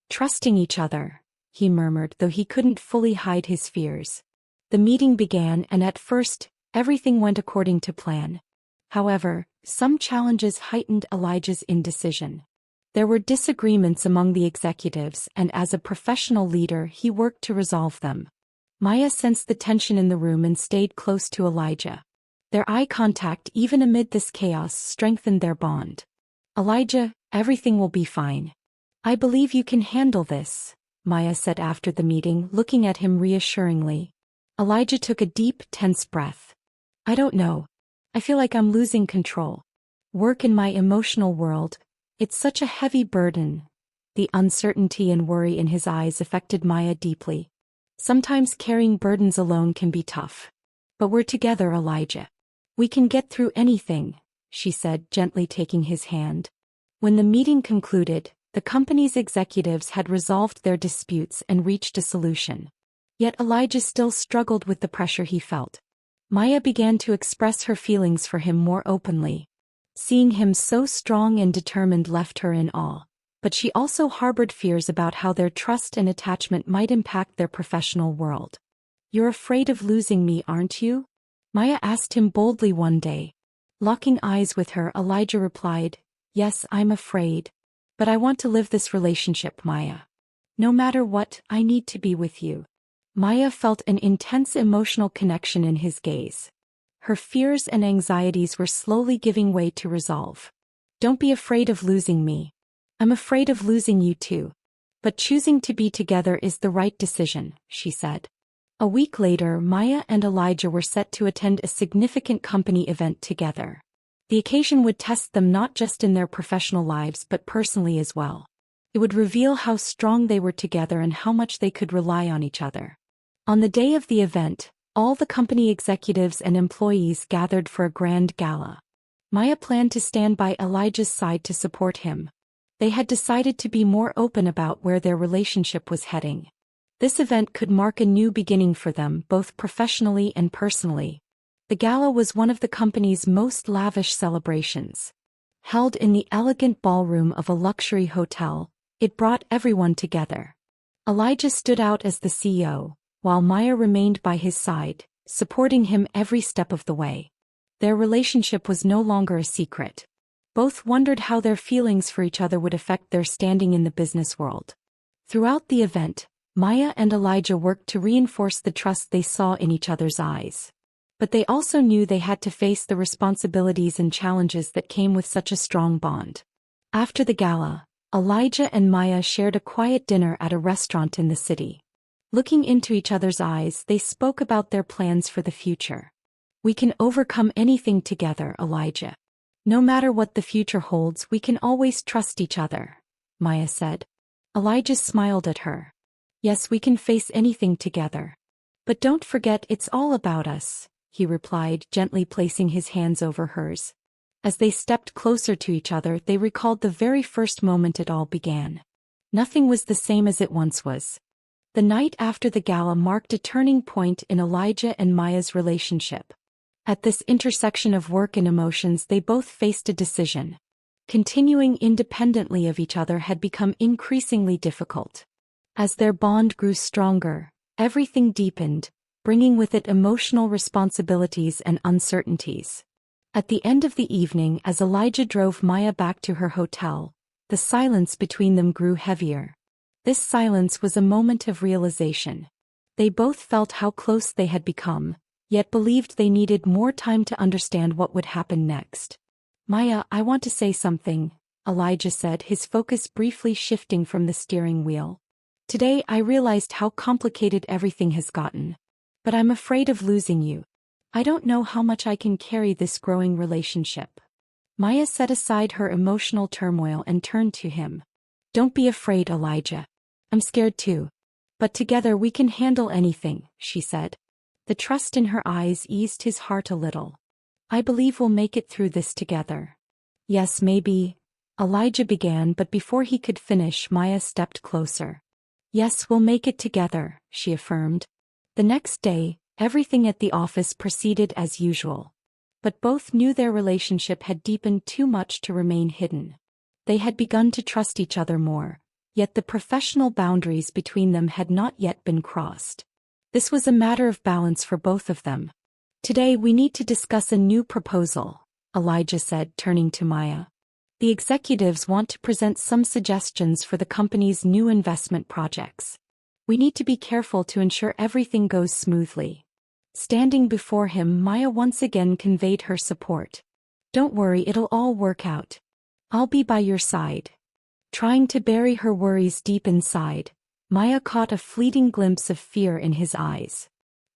"Trusting each other," he murmured, though he couldn't fully hide his fears. The meeting began, and at first, everything went according to plan. However, some challenges heightened Elijah's indecision. There were disagreements among the executives, and as a professional leader he worked to resolve them. Maya sensed the tension in the room and stayed close to Elijah. Their eye contact, even amid this chaos, strengthened their bond. "Elijah, everything will be fine. I believe you can handle this," Maya said after the meeting, looking at him reassuringly. Elijah took a deep, tense breath. "I don't know. I feel like I'm losing control. Work in my emotional world, it's such a heavy burden." The uncertainty and worry in his eyes affected Maya deeply. "Sometimes carrying burdens alone can be tough. But we're together, Elijah. We can get through anything," she said, gently taking his hand. When the meeting concluded, the company's executives had resolved their disputes and reached a solution. Yet Elijah still struggled with the pressure he felt. Maya began to express her feelings for him more openly. Seeing him so strong and determined left her in awe, but she also harbored fears about how their trust and attachment might impact their professional world. "You're afraid of losing me, aren't you?" Maya asked him boldly one day. Locking eyes with her, Elijah replied, "Yes, I'm afraid. But I want to live this relationship, Maya. No matter what, I need to be with you." Maya felt an intense emotional connection in his gaze. Her fears and anxieties were slowly giving way to resolve. "Don't be afraid of losing me. I'm afraid of losing you too. But choosing to be together is the right decision," she said. A week later, Maya and Elijah were set to attend a significant company event together. The occasion would test them not just in their professional lives but personally as well. It would reveal how strong they were together and how much they could rely on each other. On the day of the event, all the company executives and employees gathered for a grand gala. Maya planned to stand by Elijah's side to support him. They had decided to be more open about where their relationship was heading. This event could mark a new beginning for them, both professionally and personally. The gala was one of the company's most lavish celebrations. Held in the elegant ballroom of a luxury hotel, it brought everyone together. Elijah stood out as the CEO, while Maya remained by his side, supporting him every step of the way. Their relationship was no longer a secret. Both wondered how their feelings for each other would affect their standing in the business world. Throughout the event, Maya and Elijah worked to reinforce the trust they saw in each other's eyes. But they also knew they had to face the responsibilities and challenges that came with such a strong bond. After the gala, Elijah and Maya shared a quiet dinner at a restaurant in the city. Looking into each other's eyes, they spoke about their plans for the future. "We can overcome anything together, Elijah. No matter what the future holds, we can always trust each other," Maya said. Elijah smiled at her. "Yes, we can face anything together. But don't forget, it's all about us," he replied, gently placing his hands over hers. As they stepped closer to each other, they recalled the very first moment it all began. Nothing was the same as it once was. The night after the gala marked a turning point in Elijah and Maya's relationship. At this intersection of work and emotions, they both faced a decision. Continuing independently of each other had become increasingly difficult. As their bond grew stronger, Everything deepened, bringing with it emotional responsibilities and uncertainties. At the end of the evening, as Elijah drove Maya back to her hotel, the silence between them grew heavier. This silence was a moment of realization. They both felt how close they had become, yet believed they needed more time to understand what would happen next. "Maya, I want to say something," Elijah said, his focus briefly shifting from the steering wheel. "Today I realized how complicated everything has gotten. But I'm afraid of losing you. I don't know how much I can carry this growing relationship." Maya set aside her emotional turmoil and turned to him. "Don't be afraid, Elijah. I'm scared too. But together we can handle anything," she said. The trust in her eyes eased his heart a little. "I believe we'll make it through this together." "Yes, maybe," Elijah began, but before he could finish, Maya stepped closer. "Yes, we'll make it together," she affirmed. The next day, everything at the office proceeded as usual. But both knew their relationship had deepened too much to remain hidden. They had begun to trust each other more, yet the professional boundaries between them had not yet been crossed. This was a matter of balance for both of them. "Today we need to discuss a new proposal," Elijah said, turning to Maya. "The executives want to present some suggestions for the company's new investment projects. We need to be careful to ensure everything goes smoothly." Standing before him, Maya once again conveyed her support. "Don't worry, it'll all work out. I'll be by your side." Trying to bury her worries deep inside, Maya caught a fleeting glimpse of fear in his eyes.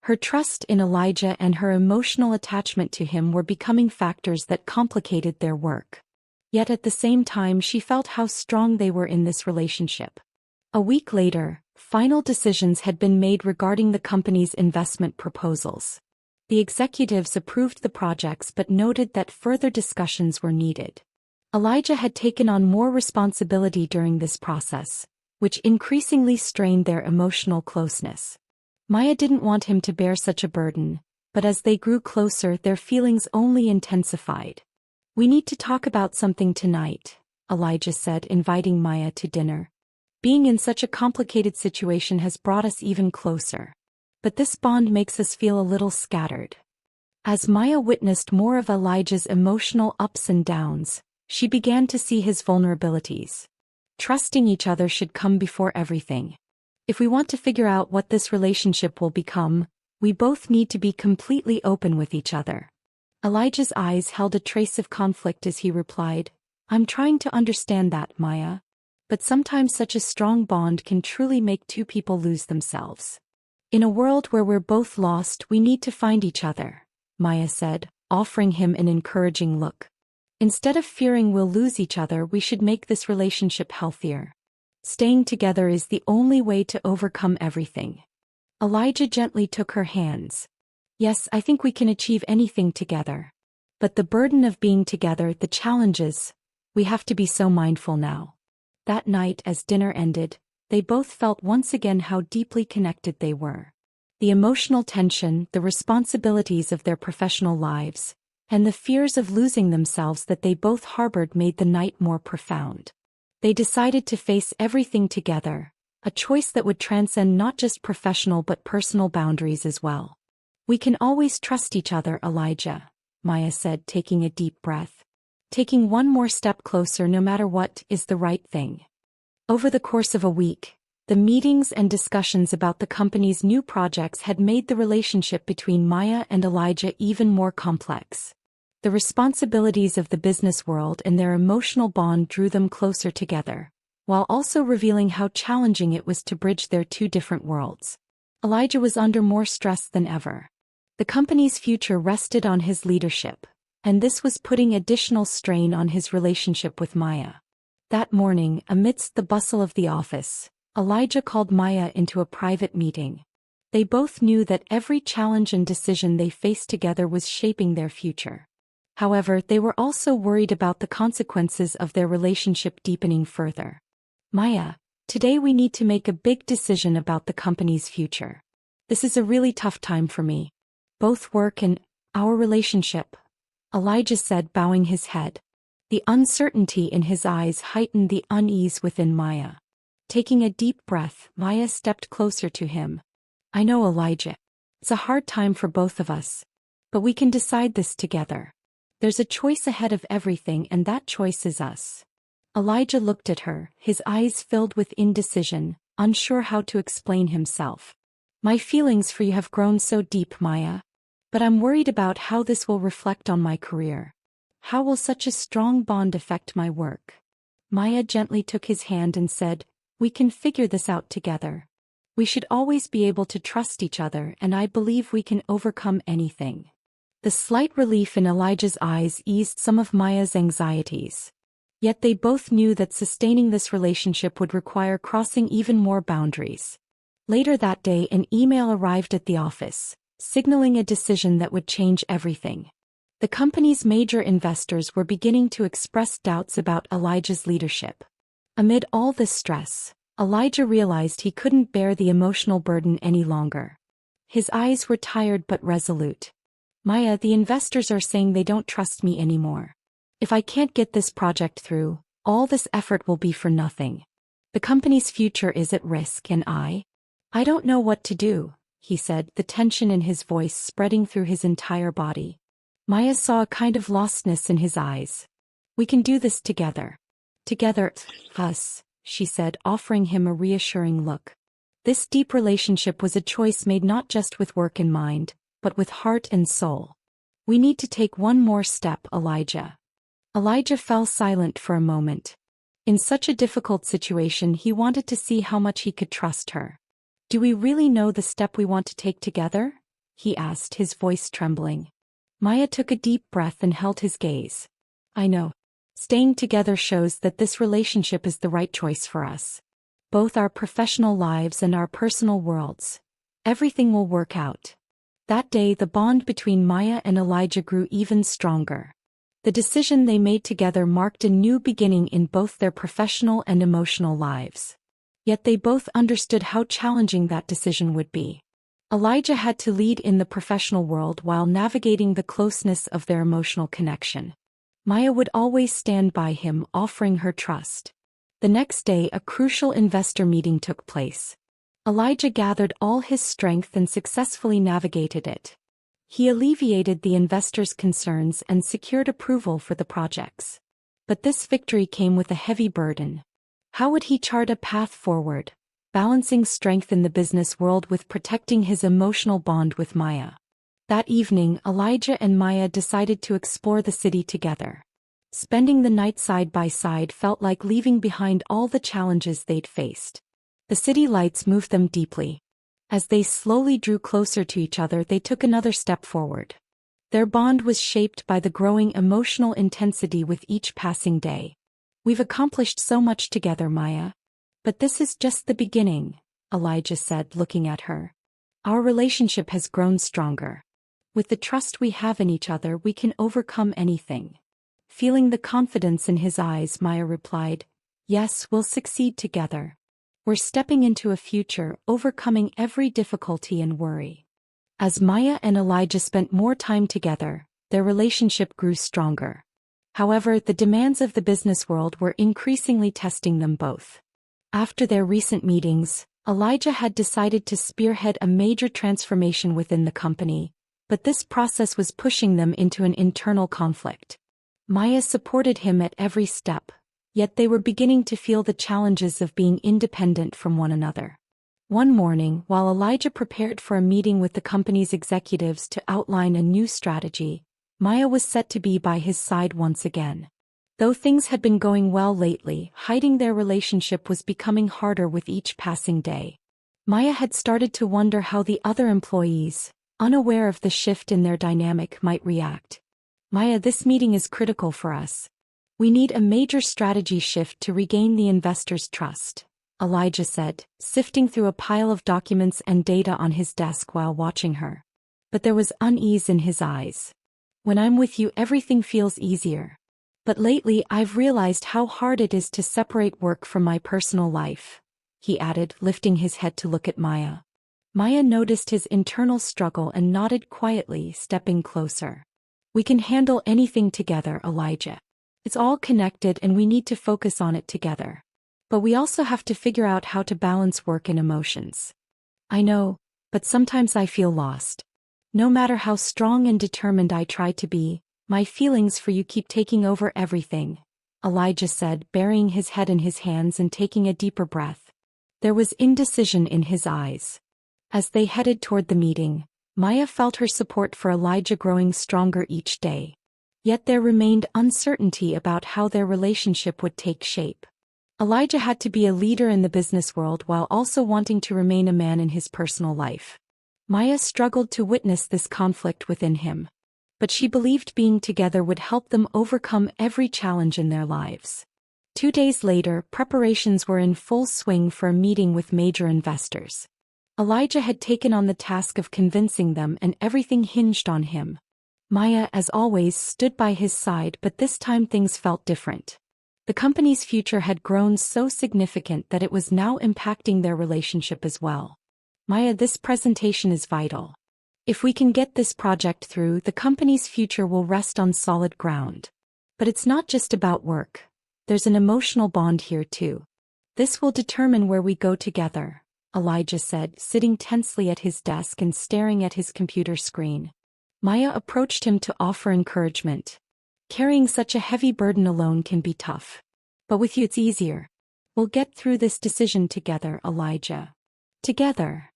Her trust in Elijah and her emotional attachment to him were becoming factors that complicated their work. Yet at the same time she felt how strong they were in this relationship. A week later, final decisions had been made regarding the company's investment proposals. The executives approved the projects but noted that further discussions were needed. Elijah had taken on more responsibility during this process, which increasingly strained their emotional closeness. Maya didn't want him to bear such a burden, but as they grew closer, their feelings only intensified. "We need to talk about something tonight," Elijah said, inviting Maya to dinner. "Being in such a complicated situation has brought us even closer. But this bond makes us feel a little scattered." As Maya witnessed more of Elijah's emotional ups and downs, she began to see his vulnerabilities. Trusting each other should come before everything. If we want to figure out what this relationship will become, we both need to be completely open with each other. Elijah's eyes held a trace of conflict as he replied, "I'm trying to understand that, Maya. But sometimes such a strong bond can truly make two people lose themselves. In a world where we're both lost, we need to find each other," Maya said, offering him an encouraging look. "Instead of fearing we'll lose each other, we should make this relationship healthier. Staying together is the only way to overcome everything." Elijah gently took her hands. "Yes, I think we can achieve anything together. But the burden of being together, the challenges, we have to be so mindful now." That night, as dinner ended, they both felt once again how deeply connected they were. The emotional tension, the responsibilities of their professional lives, and the fears of losing themselves that they both harbored made the night more profound. They decided to face everything together, a choice that would transcend not just professional but personal boundaries as well. "We can always trust each other, Elijah," Maya said, taking a deep breath. "Taking one more step closer no matter what is the right thing." Over the course of a week, the meetings and discussions about the company's new projects had made the relationship between Maya and Elijah even more complex. The responsibilities of the business world and their emotional bond drew them closer together, while also revealing how challenging it was to bridge their two different worlds. Elijah was under more stress than ever. The company's future rested on his leadership, and this was putting additional strain on his relationship with Maya. That morning, amidst the bustle of the office, Elijah called Maya into a private meeting. They both knew that every challenge and decision they faced together was shaping their future. However, they were also worried about the consequences of their relationship deepening further. "Maya, today we need to make a big decision about the company's future. This is a really tough time for me. Both work and our relationship," Elijah said, bowing his head. The uncertainty in his eyes heightened the unease within Maya. Taking a deep breath, Maya stepped closer to him. I know, Elijah. It's a hard time for both of us. But we can decide this together. There's a choice ahead of everything, and that choice is us. Elijah looked at her, his eyes filled with indecision, unsure how to explain himself. My feelings for you have grown so deep, Maya. But I'm worried about how this will reflect on my career. How will such a strong bond affect my work? Maya gently took his hand and said, "We can figure this out together. We should always be able to trust each other, and I believe we can overcome anything." The slight relief in Elijah's eyes eased some of Maya's anxieties. Yet they both knew that sustaining this relationship would require crossing even more boundaries. Later that day, an email arrived at the office, signaling a decision that would change everything. The company's major investors were beginning to express doubts about Elijah's leadership. Amid all this stress, Elijah realized he couldn't bear the emotional burden any longer. His eyes were tired but resolute. "Maya, the investors are saying they don't trust me anymore. If I can't get this project through, all this effort will be for nothing. The company's future is at risk, and I don't know what to do," he said, the tension in his voice spreading through his entire body. Maya saw a kind of lostness in his eyes. "We can do this together. Together, us," she said, offering him a reassuring look. This deep relationship was a choice made not just with work in mind, but with heart and soul. "We need to take one more step, Elijah." Elijah fell silent for a moment. In such a difficult situation, he wanted to see how much he could trust her. "Do we really know the step we want to take together?" he asked, his voice trembling. Maya took a deep breath and held his gaze. "I know. Staying together shows that this relationship is the right choice for us. Both our professional lives and our personal worlds. Everything will work out." That day, the bond between Maya and Elijah grew even stronger. The decision they made together marked a new beginning in both their professional and emotional lives. Yet they both understood how challenging that decision would be. Elijah had to lead in the professional world while navigating the closeness of their emotional connection. Maya would always stand by him, offering her trust. The next day, a crucial investor meeting took place. Elijah gathered all his strength and successfully navigated it. He alleviated the investors' concerns and secured approval for the projects. But this victory came with a heavy burden. How would he chart a path forward, balancing strength in the business world with protecting his emotional bond with Maya? That evening, Elijah and Maya decided to explore the city together. Spending the night side by side felt like leaving behind all the challenges they'd faced. The city lights moved them deeply. As they slowly drew closer to each other, they took another step forward. Their bond was shaped by the growing emotional intensity with each passing day. "We've accomplished so much together, Maya. But this is just the beginning," Elijah said, looking at her. "Our relationship has grown stronger. With the trust we have in each other, we can overcome anything." Feeling the confidence in his eyes, Maya replied, "Yes, we'll succeed together. We're stepping into a future, overcoming every difficulty and worry." As Maya and Elijah spent more time together, their relationship grew stronger. However, the demands of the business world were increasingly testing them both. After their recent meetings, Elijah had decided to spearhead a major transformation within the company, but this process was pushing them into an internal conflict. Maya supported him at every step, yet they were beginning to feel the challenges of being independent from one another. One morning, while Elijah prepared for a meeting with the company's executives to outline a new strategy, Maya was set to be by his side once again. Though things had been going well lately, hiding their relationship was becoming harder with each passing day. Maya had started to wonder how the other employees, unaware of the shift in their dynamic, might react. "Maya, this meeting is critical for us. We need a major strategy shift to regain the investors' trust," Elijah said, sifting through a pile of documents and data on his desk while watching her. But there was unease in his eyes. "When I'm with you, everything feels easier. But lately, I've realized how hard it is to separate work from my personal life," he added, lifting his head to look at Maya. Maya noticed his internal struggle and nodded quietly, stepping closer. "We can handle anything together, Elijah. It's all connected and we need to focus on it together. But we also have to figure out how to balance work and emotions." "I know, but sometimes I feel lost. No matter how strong and determined I try to be, my feelings for you keep taking over everything," Elijah said, burying his head in his hands and taking a deeper breath. There was indecision in his eyes. As they headed toward the meeting, Maya felt her support for Elijah growing stronger each day. Yet there remained uncertainty about how their relationship would take shape. Elijah had to be a leader in the business world while also wanting to remain a man in his personal life. Maya struggled to witness this conflict within him. But she believed being together would help them overcome every challenge in their lives. 2 days later, preparations were in full swing for a meeting with major investors. Elijah had taken on the task of convincing them, and everything hinged on him. Maya, as always, stood by his side, but this time things felt different. The company's future had grown so significant that it was now impacting their relationship as well. "Maya, this presentation is vital. If we can get this project through, the company's future will rest on solid ground. But it's not just about work. There's an emotional bond here too. This will determine where we go together," Elijah said, sitting tensely at his desk and staring at his computer screen. Maya approached him to offer encouragement. "Carrying such a heavy burden alone can be tough. But with you it's easier. We'll get through this decision together, Elijah." "Together?"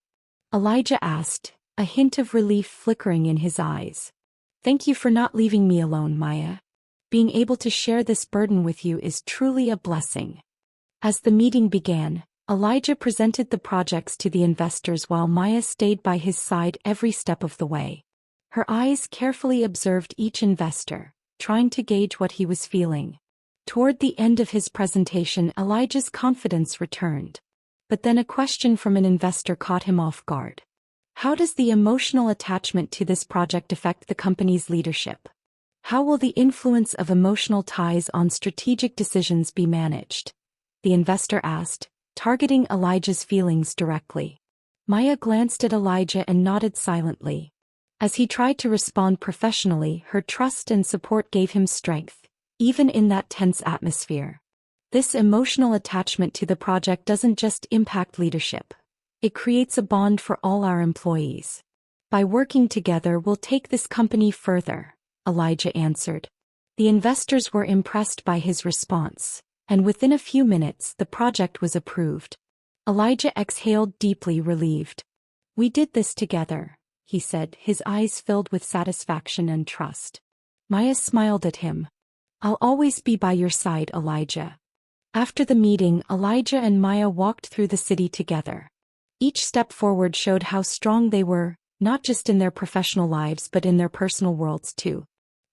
Elijah asked, a hint of relief flickering in his eyes. "Thank you for not leaving me alone, Maya. Being able to share this burden with you is truly a blessing." As the meeting began, Elijah presented the projects to the investors while Maya stayed by his side every step of the way. Her eyes carefully observed each investor, trying to gauge what he was feeling. Toward the end of his presentation, Elijah's confidence returned. But then a question from an investor caught him off guard. "How does the emotional attachment to this project affect the company's leadership? How will the influence of emotional ties on strategic decisions be managed?" the investor asked, targeting Elijah's feelings directly. Maya glanced at Elijah and nodded silently. As he tried to respond professionally, her trust and support gave him strength, even in that tense atmosphere. "This emotional attachment to the project doesn't just impact leadership. It creates a bond for all our employees. By working together, we'll take this company further," Elijah answered. The investors were impressed by his response, and within a few minutes the project was approved. Elijah exhaled deeply, relieved. "We did this together," he said, his eyes filled with satisfaction and trust. Maya smiled at him. "I'll always be by your side, Elijah." After the meeting, Elijah and Maya walked through the city together. Each step forward showed how strong they were, not just in their professional lives but in their personal worlds too.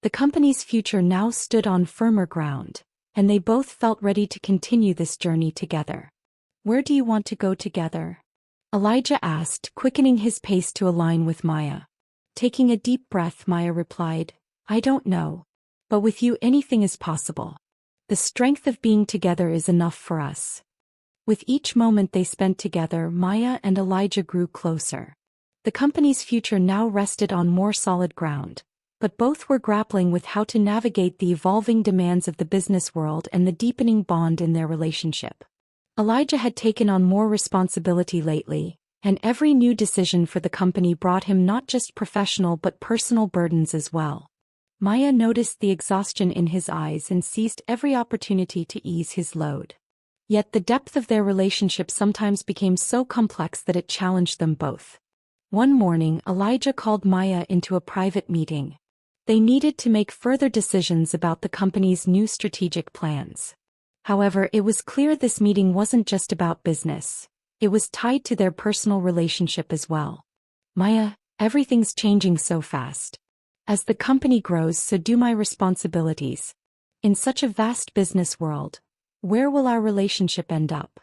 The company's future now stood on firmer ground, and they both felt ready to continue this journey together. "Where do you want to go together?" Elijah asked, quickening his pace to align with Maya. Taking a deep breath, Maya replied, "I don't know. But with you anything is possible. The strength of being together is enough for us." With each moment they spent together, Maya and Elijah grew closer. The company's future now rested on more solid ground, but both were grappling with how to navigate the evolving demands of the business world and the deepening bond in their relationship. Elijah had taken on more responsibility lately, and every new decision for the company brought him not just professional but personal burdens as well. Maya noticed the exhaustion in his eyes and seized every opportunity to ease his load. Yet the depth of their relationship sometimes became so complex that it challenged them both. One morning, Elijah called Maya into a private meeting. They needed to make further decisions about the company's new strategic plans. However, it was clear this meeting wasn't just about business. It was tied to their personal relationship as well. "Maya, everything's changing so fast. As the company grows, so do my responsibilities. In such a vast business world, where will our relationship end up?"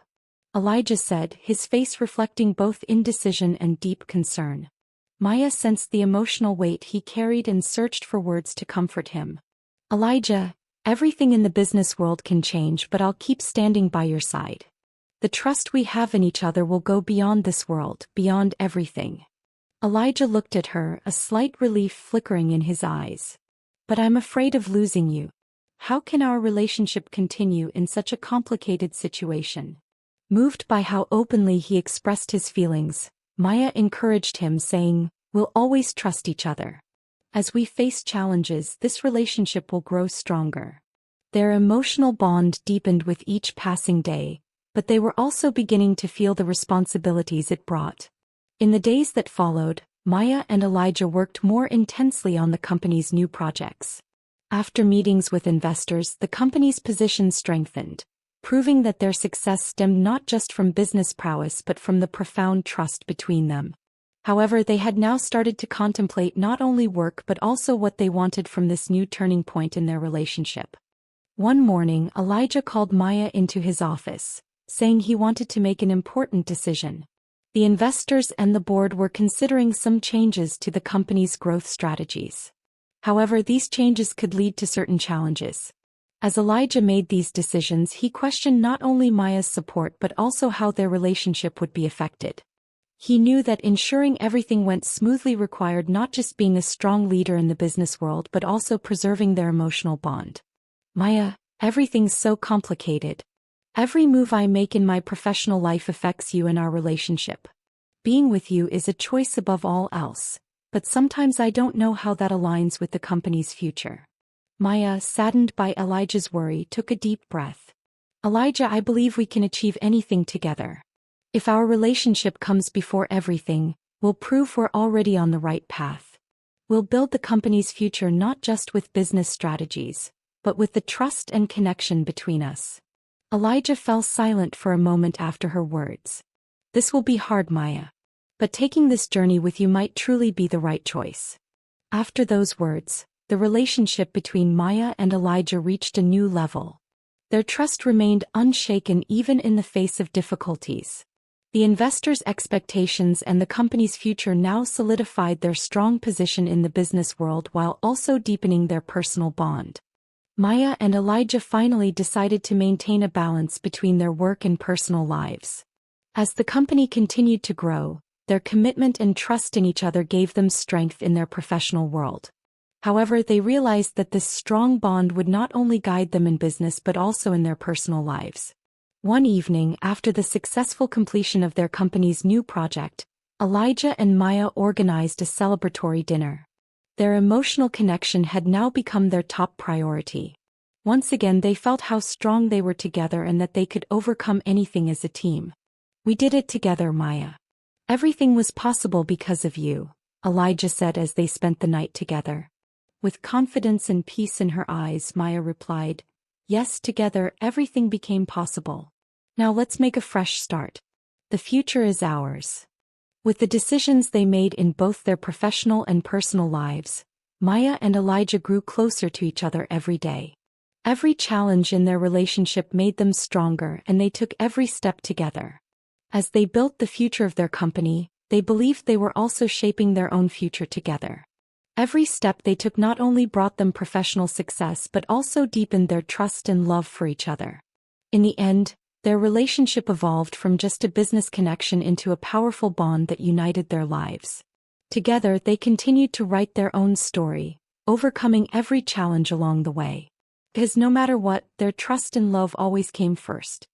Elijah said, his face reflecting both indecision and deep concern. Maya sensed the emotional weight he carried and searched for words to comfort him. "Elijah, everything in the business world can change, but I'll keep standing by your side. The trust we have in each other will go beyond this world, beyond everything." Elijah looked at her, a slight relief flickering in his eyes. "But I'm afraid of losing you. How can our relationship continue in such a complicated situation?" Moved by how openly he expressed his feelings, Maya encouraged him, saying, "We'll always trust each other. As we face challenges, this relationship will grow stronger." Their emotional bond deepened with each passing day, but they were also beginning to feel the responsibilities it brought. In the days that followed, Maya and Elijah worked more intensely on the company's new projects. After meetings with investors, the company's position strengthened, proving that their success stemmed not just from business prowess but from the profound trust between them. However, they had now started to contemplate not only work but also what they wanted from this new turning point in their relationship. One morning, Elijah called Maya into his office, saying he wanted to make an important decision. The investors and the board were considering some changes to the company's growth strategies. However, these changes could lead to certain challenges. As Elijah made these decisions, he questioned not only Maya's support but also how their relationship would be affected. He knew that ensuring everything went smoothly required not just being a strong leader in the business world but also preserving their emotional bond. "Maya, everything's so complicated. Every move I make in my professional life affects you and our relationship. Being with you is a choice above all else, but sometimes I don't know how that aligns with the company's future." Maya, saddened by Elijah's worry, took a deep breath. "Elijah, I believe we can achieve anything together. If our relationship comes before everything, we'll prove we're already on the right path. We'll build the company's future not just with business strategies, but with the trust and connection between us." Elijah fell silent for a moment after her words. "This will be hard, Maya. But taking this journey with you might truly be the right choice." After those words, the relationship between Maya and Elijah reached a new level. Their trust remained unshaken even in the face of difficulties. The investors' expectations and the company's future now solidified their strong position in the business world while also deepening their personal bond. Maya and Elijah finally decided to maintain a balance between their work and personal lives. As the company continued to grow, their commitment and trust in each other gave them strength in their professional world. However, they realized that this strong bond would not only guide them in business but also in their personal lives. One evening, after the successful completion of their company's new project, Elijah and Maya organized a celebratory dinner. Their emotional connection had now become their top priority. Once again, they felt how strong they were together and that they could overcome anything as a team. "We did it together, Maya. Everything was possible because of you," Elijah said as they spent the night together. With confidence and peace in her eyes, Maya replied, "Yes, together everything became possible. Now let's make a fresh start. The future is ours." With the decisions they made in both their professional and personal lives, Maya and Elijah grew closer to each other every day. Every challenge in their relationship made them stronger and they took every step together. As they built the future of their company, they believed they were also shaping their own future together. Every step they took not only brought them professional success but also deepened their trust and love for each other. In the end, their relationship evolved from just a business connection into a powerful bond that united their lives. Together, they continued to write their own story, overcoming every challenge along the way. Because no matter what, their trust and love always came first.